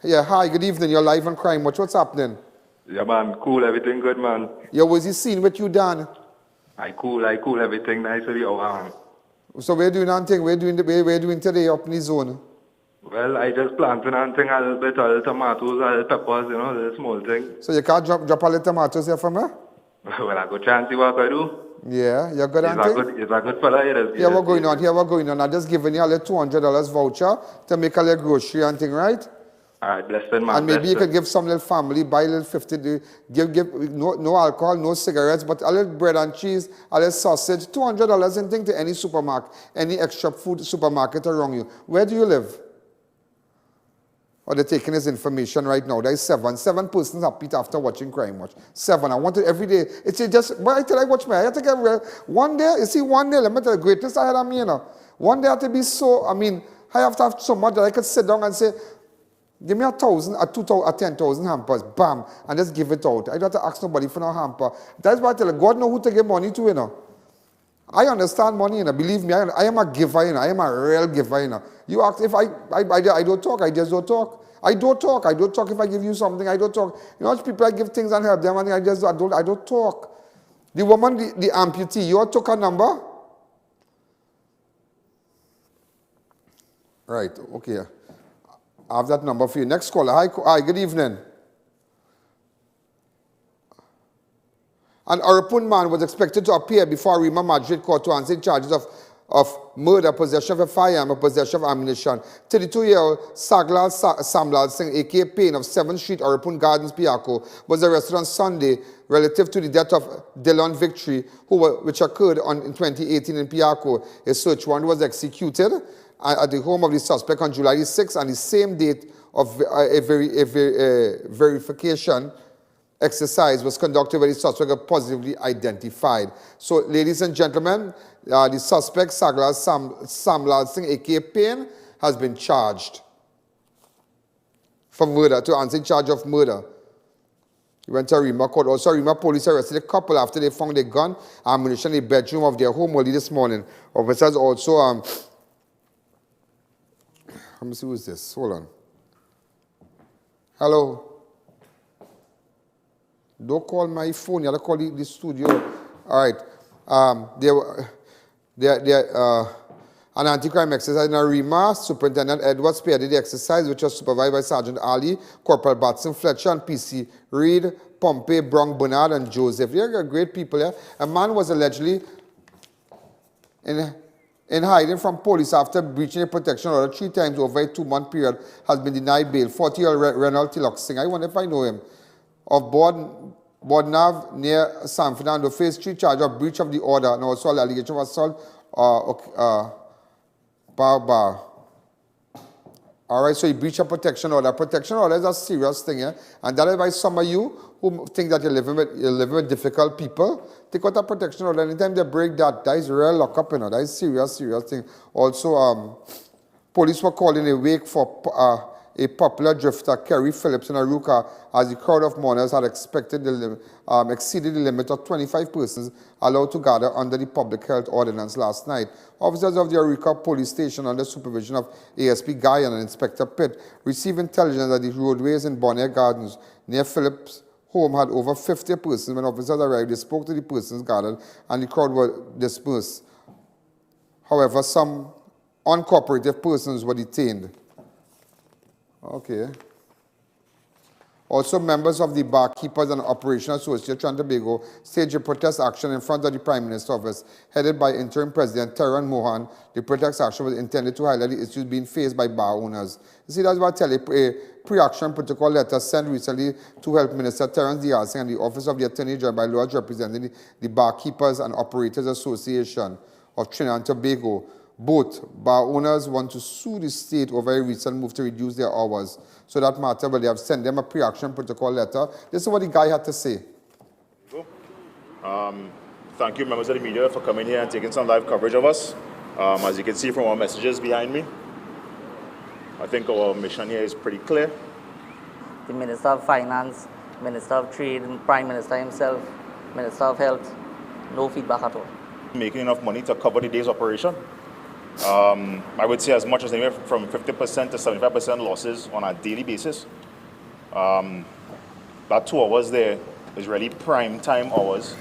Yeah, hi, good evening. You're live on Crime Watch. What's happening? Yeah, man. Cool. Everything good, man. Yeah, was he seen with you, Dan? I cool. Everything nice with you, man. So we're doing anything. We're doing today up in the zone. Well, I just planting anything, a little bit, a little tomatoes, a little peppers, you know, the small thing. So you can't drop a little tomatoes here for me? Well, I go chance see what I do. Yeah, you're good at it? He's a good fella here. Yeah, we're going on. I'm just giving you a little $200 voucher to make a little grocery and thing, right? All right, blessed man. And maybe you could give some little family, buy a little 50, give no alcohol, no cigarettes, but a little bread and cheese, a little sausage, $200 and thing to any supermarket, any extra food supermarket around you. Where do you live? Or they're taking his information right now. There's 7 persons happy after watching Crime Watch. 7. I want it every day. It's just, but I tell you, watch me. I have to get one day, you see, one day, let me tell you, the greatness I had on me, you know. One day I have to be so, I mean, I have to have so much that I could sit down and say, give me 1,000, 2,000, 10,000 hampers, bam, and just give it out. I don't have to ask nobody for no hamper. That's why I tell you, God knows who to give money to, you know. I understand money, believe me, I am a giver, I am a real giver, You ask if I don't talk, I just don't talk. I don't talk if I give you something, I don't talk. People I give things and help them, and I don't talk. The woman, the amputee, you took her number? Right, okay. I have that number for you. Next caller. Hi, good evening. An Arapun man was expected to appear before Rima Magistrate Court to answer charges of murder, possession of a firearm, and possession of ammunition. 32-year-old Saglal Samlal Singh, a.k.a. Payne of 7th Street, Arapun Gardens, Piako, was arrested on Sunday relative to the death of Dillon Victory, which occurred in 2018 in Piako. A search warrant was executed at the home of the suspect on July 6th, and the same date of a verification exercise was conducted where the suspect was positively identified. So, ladies and gentlemen, the suspect, Saglal Samlal Singh, a.k.a. Payne, has been charged for murder, to answer charge of murder. He went to Rima Court. Also, Rima police arrested a couple after they found a gun, ammunition in the bedroom of their home early this morning. Officers also, let me see who's this. Hold on. Hello. Don't call my phone. You have to call the studio. All right. An anti-crime exercise in Arima. Superintendent Edward spearheaded the exercise, which was supervised by Sergeant Ali, Corporal Batson Fletcher, and PC Reed, Pompey, Bronk, Bernard, and Joseph. They're great people here. A man was allegedly in hiding from police after breaching a protection order 3 times over a 2-month period, has been denied bail. 40-year-old Renald Tilok Singh, I wonder if I know him, of Bodnav near San Fernando, faced 3 charges of breach of the order and also an allegation of assault. All right, so he breached a protection order. Protection order is a serious thing, and that is why some of you who think that you're living with difficult people, take out a protection order. Anytime they break that is real lockup, that is serious thing. Also, police were called in a wake for a popular drifter, Kerry Phillips, in Aruka, as the crowd of mourners had exceeded the limit of 25 persons allowed to gather under the public health ordinance last night. Officers of the Aruka police station, under supervision of ASP Guyan and Inspector Pitt, received intelligence that the roadways in Bonnier Gardens near Phillips' home had over 50 persons. When officers arrived, they spoke to the persons gathered, and the crowd were dispersed. However, some uncooperative persons were detained. Okay. Also, members of the Barkeepers and Operational Association of Tobago staged a protest action in front of the Prime Minister's office, headed by Interim President Taran Mohan. The protest action was intended to highlight the issues being faced by bar owners. You see, that's what I tell you, a pre-action protocol letter sent recently to Health Minister Terence Diaz and the Office of the Attorney General by lawyers representing the Barkeepers and Operators Association of Trinidad and Tobago. Both bar owners want to sue the state over a recent move to reduce their hours. So that matter, well, they have sent them a pre-action protocol letter. This is what the guy had to say. Thank you, members of the media, for coming here and taking some live coverage of us. As you can see from our messages behind me, I think our mission here is pretty clear. The Minister of Finance, Minister of Trade, and Prime Minister himself, Minister of Health, no feedback at all. Making enough money to cover the day's operation. I would say as much as anywhere from 50% to 75% losses on a daily basis. That 2 hours there is really prime time hours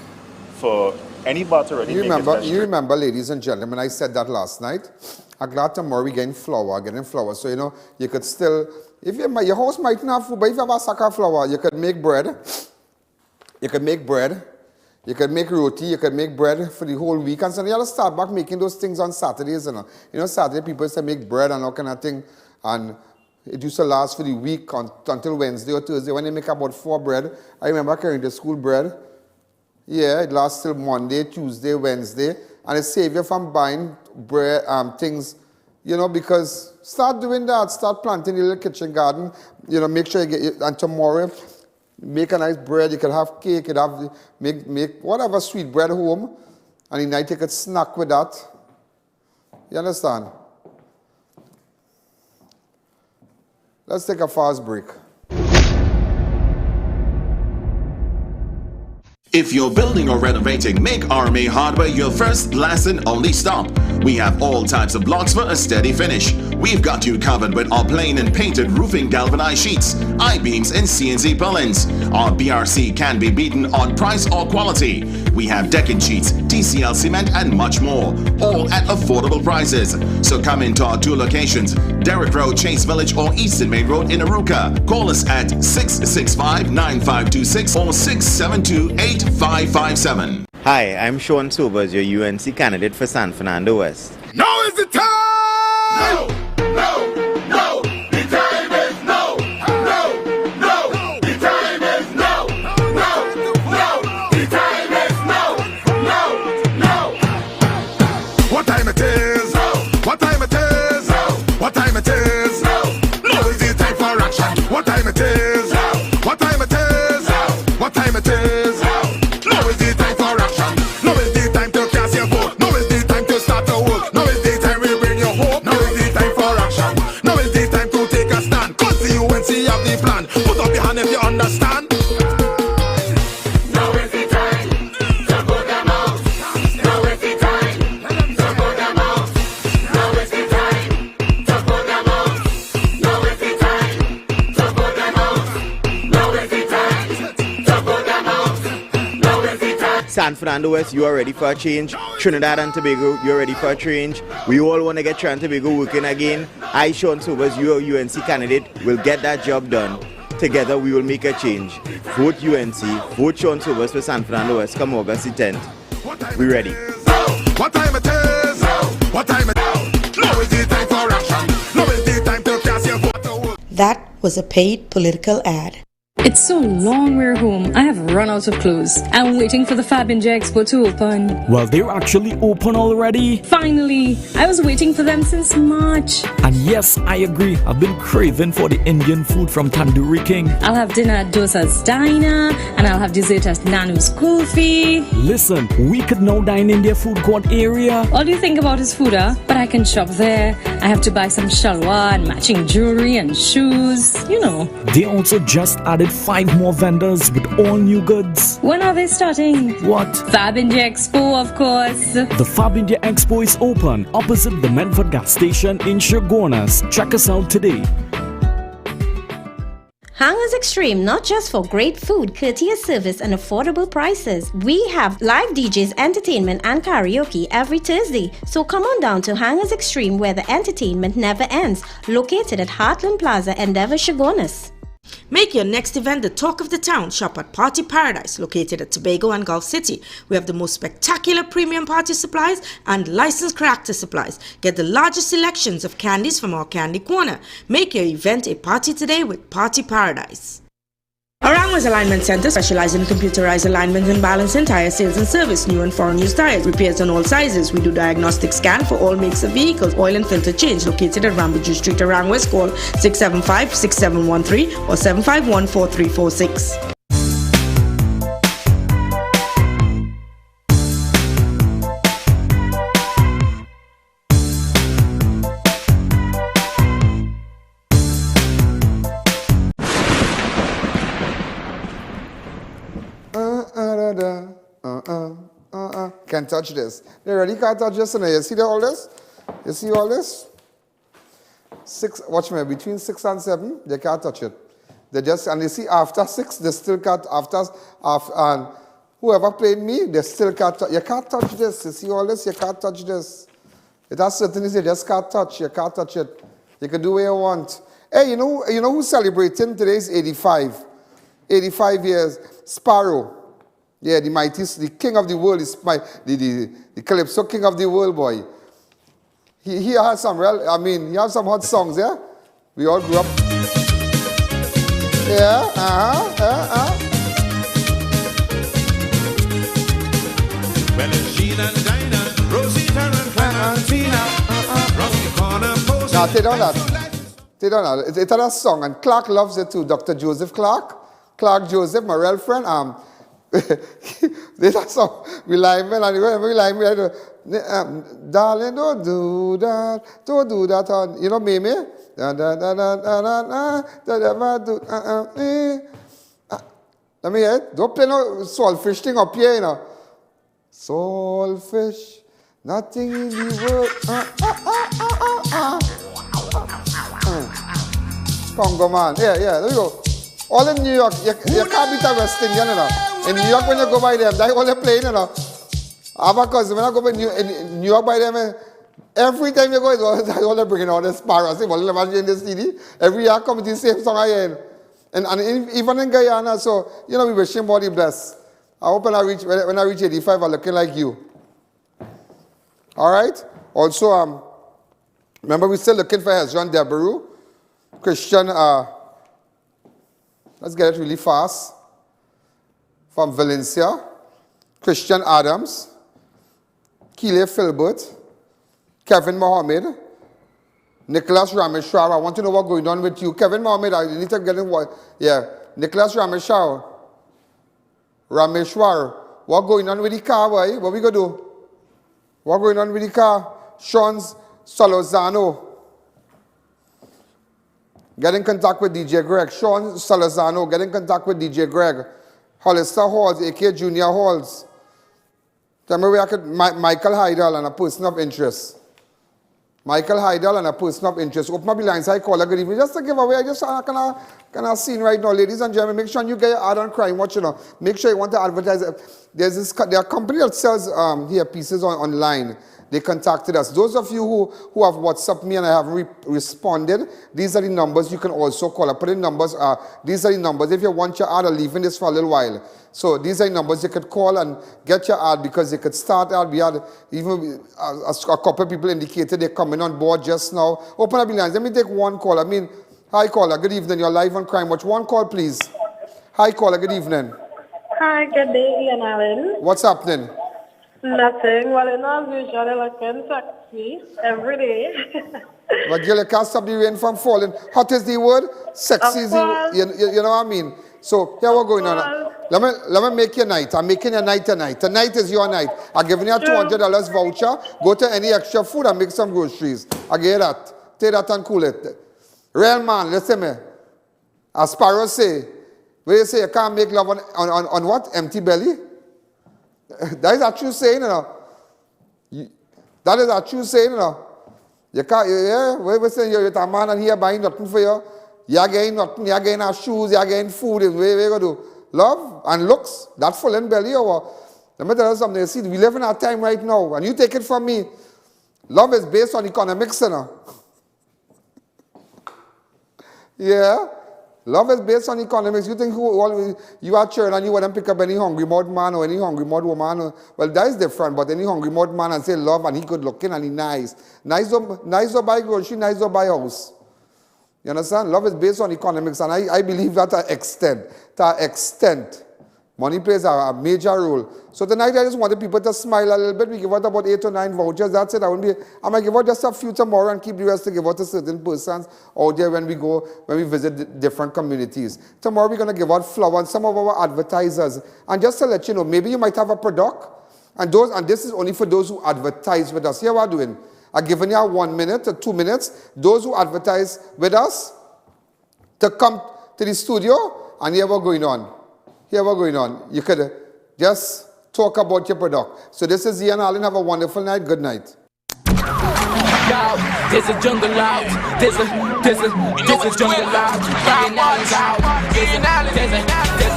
for any bar to really You remember, ladies and gentlemen, I said that last night. I'm glad tomorrow we're getting flour. So, you could still, if your house might not have food, but if you have a sack of flour, you could make bread. You can make roti, you can make bread for the whole week. And so you have to start back making those things on Saturdays. Saturday people used to make bread and all kind of thing. And it used to last for the week until Wednesday or Thursday. When they make about 4 bread, I remember carrying the school bread. Yeah, it lasts till Monday, Tuesday, Wednesday. And it saves you from buying bread, things, because start doing that. Start planting your little kitchen garden. Make sure you get it. And tomorrow, make a nice bread. You can have cake. You can have make whatever sweet bread home, and at night you could snack with that. You understand? Let's take a fast break. If you're building or renovating, make RMA Hardware your first, last and only stop. We have all types of blocks for a steady finish. We've got you covered with our plain and painted roofing galvanized sheets, I-beams and CNC purlins. Our BRC can be beaten on price or quality. We have decking sheets, TCL cement and much more, all at affordable prices. So come into our 2 locations, Derrick Road, Chase Village or Eastern Main Road in Aruka. Call us at 665-9526 or 672-8557. Hi, I'm Sean Sobers, your UNC candidate for San Fernando West. Now is the time! No! No! No! The time is no! No! No! The time is no! No! No! The time is no! No! No! What time it is? No. What time it is? No. What time it is? No. Now is the time for action. What time it is? No. What time it is? No. What time it is? No. Now is the time for action. Now is the time to cast your vote. Now is the time to start to work. Now is the time we bring your hope. Now is the time for action. Now is the time to take a stand. Cause the UNC have the plan. Put up your hand if you understand. Now is the time to put them out. Now is the time to put them out. Now is the time to put them out. Now is the time to put them out. Now is the time to put them out. Now is the time. San Fernando West, you are ready for a change. Trinidad and Tobago, you're ready for a change. We all want to get Trinidad and Tobago working again. I, Sean Sobers, your UNC candidate, will get that job done. Together, we will make a change. Vote UNC, vote Sean Sobers for San Fernando West come August the 10th. We ready. What time it is? What time it is? Now is the time for action. Now is the time to cast your vote. That was a paid political ad. It's so long we're home. I have run out of clothes. I'm waiting for the Fab and J Expo to open. Well, they're actually open already. Finally! I was waiting for them since March. And yes, I agree. I've been craving for the Indian food from Tandoori King. I'll have dinner at Dosa's Diner, and I'll have dessert at Nanu's Kulfi. Listen, we could now dine in their food court area. All you think about is food, huh? But I can shop there. I have to buy some shalwar and matching jewelry and shoes. You know. They also just added 5 more vendors with all new goods. When are they starting? What? Fab India Expo, of course. The Fab India Expo is open opposite the Medford gas station in Shogunas. Check us out today. Hangers Extreme, not just for great food, courteous service and affordable prices. We have live DJs, entertainment and karaoke every Thursday. So come on down to Hangers Extreme where the entertainment never ends. Located at Heartland Plaza, Endeavour, Shogunas. Make your next event the talk of the town. Shop at Party Paradise, located at Tobago and Gulf City. We have the most spectacular premium party supplies and licensed character supplies. Get the largest selections of candies from our candy corner. Make your event a party today with Party Paradise. Arangwa's Alignment Center specializes in computerized alignment and balancing, tire sales and service, new and foreign used tires, repairs on all sizes. We do diagnostic scan for all makes of vehicles, oil and filter change. Located at Rambuju Street, Arangwa's. Call 675-6713 or 751-4346. Can't touch this. They really can't touch this. You see all this? You see all this? Watch me, between 6 and 7, they can't touch it. They just, and you see after 6, they still can't, and whoever played me, they still can't touch. You can't touch this. You see all this? You can't touch this. It has certain things you just can't touch. You can't touch it. You can do what you want. Hey, you know who's celebrating today is 85. 85 years. Sparrow. Yeah, the king of the world is the Calypso king of the world, boy. He has some he has some hot songs, yeah? We all grew up. Yeah, Well, it's Jean and Dinah, Rosita and Clementina, round the corner post. Now, take down that. Take down that. It's a song, and Clark loves it too. Dr. Joseph Clark. Clark Joseph, my real friend. There's a song, we like me, and we like me, darling, don't do that, you know, Mimi? Let me hear it. Don't play no saltfish thing up here, you know. Saltfish, nothing in the world. Congo man. Yeah, there we go. All in New York, you can't beat a West Indian, you know. In New York, when you go by them, that's all they're playing, you know. I have a cousin, when I go by New York by them, every time you go, it's all they're bringing all the sparrows. See, well, imagine in the city, every year come with the same song again. And even in Guyana, so, you know, we wish him body bless. I hope when I reach 85, I'm looking like you. All right? Also, remember, we're still looking for Hezron Deberu, Christian, let's get it really fast, from Valencia, Christian Adams, Keeley Filbert, Kevin Mohammed, Nicholas Rameshwar. I want to know what's going on with you. Kevin Mohammed, I need to get in what? Yeah. Nicholas Rameshwar. What going on with the car, boy? What we going to do? What going on with the car? Sean Salazano. Get in contact with DJ Greg. Sean Salazano, get in contact with DJ Greg. Hollister Halls, AK Junior Halls. Tell me where I could, Michael Heidel and a person of interest. Michael Heidel and a person of interest. Open up the lines. I call a good evening. Just to give away. I just kind of scene right now, ladies and gentlemen. Make sure you get your ad on Crime Watch. You know. Make sure you want to advertise. There are company that sells here pieces online. They contacted us. Those of you who have WhatsApped me and I haven't responded, these are the numbers you can also call. I put in numbers. These are the numbers. If you want your ad, I'm leaving this for a little while. So these are the numbers you could call and get your ad because they could start ad. We had even a couple of people indicated they're coming on board just now. Open up the lines. Let me take one call. Hi caller, good evening. You're live on Crime Watch. One call, please. Hi caller, good evening. Hi, good day, Ian Allen. What's happening? Nothing. Well, you know, as usual, I can sexy every day. But girl, you can't stop the rain from falling. Hot is the word, sexy is the word. You know what I mean? So, here what's going on. Let me make your night. I'm making your night tonight. Tonight is your night. I'm giving you a $200 voucher. Go to any extra food and make some groceries. I get that. Take that and cool it. Real man, listen to me. As Sparrow say, where you say you can't make love on what? Empty belly? That is a true saying, you know. That is a true saying, you know. You can't, we're saying you're a man and here buying nothing for you. You're getting nothing, you're getting shoes, you're getting food. What are you going to do? Love and looks, that full in belly or what? Let me tell you something. You see, we live in our time right now, and you take it from me. Love is based on economics, you know. Yeah. Love is based on economics. You think you are children and you want to pick up any hungry mud man or any hungry mud woman? Well, that is different. But any hungry mud man and say love and he good looking and he nice. Nice to buy grocery, nice to buy house. You understand? Love is based on economics. And I believe that to an extent, money plays a major role. So tonight I just wanted people to smile a little bit. We give out about 8 or 9 vouchers. That's it. I might give out just a few tomorrow and keep the rest to give out to certain persons out there when we visit different communities. Tomorrow we're going to give out flowers, some of our advertisers. And just to let you know, maybe you might have a product. And this is only for those who advertise with us. Here we're doing. I'm giving you 1 minute or 2 minutes. Those who advertise with us to come to the studio, and here we're going on. Here we're going on. You could just talk about your product. So this is Ian Allen. Have a wonderful night. Good night. There's a jungle out. There's a jungle out.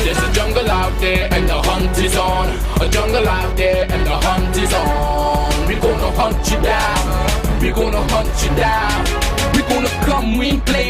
There's a jungle out there and the hunt is on. A jungle out there and the hunt is on. We're gonna hunt you down. We're gonna hunt you down. We're gonna come, we ain't playing.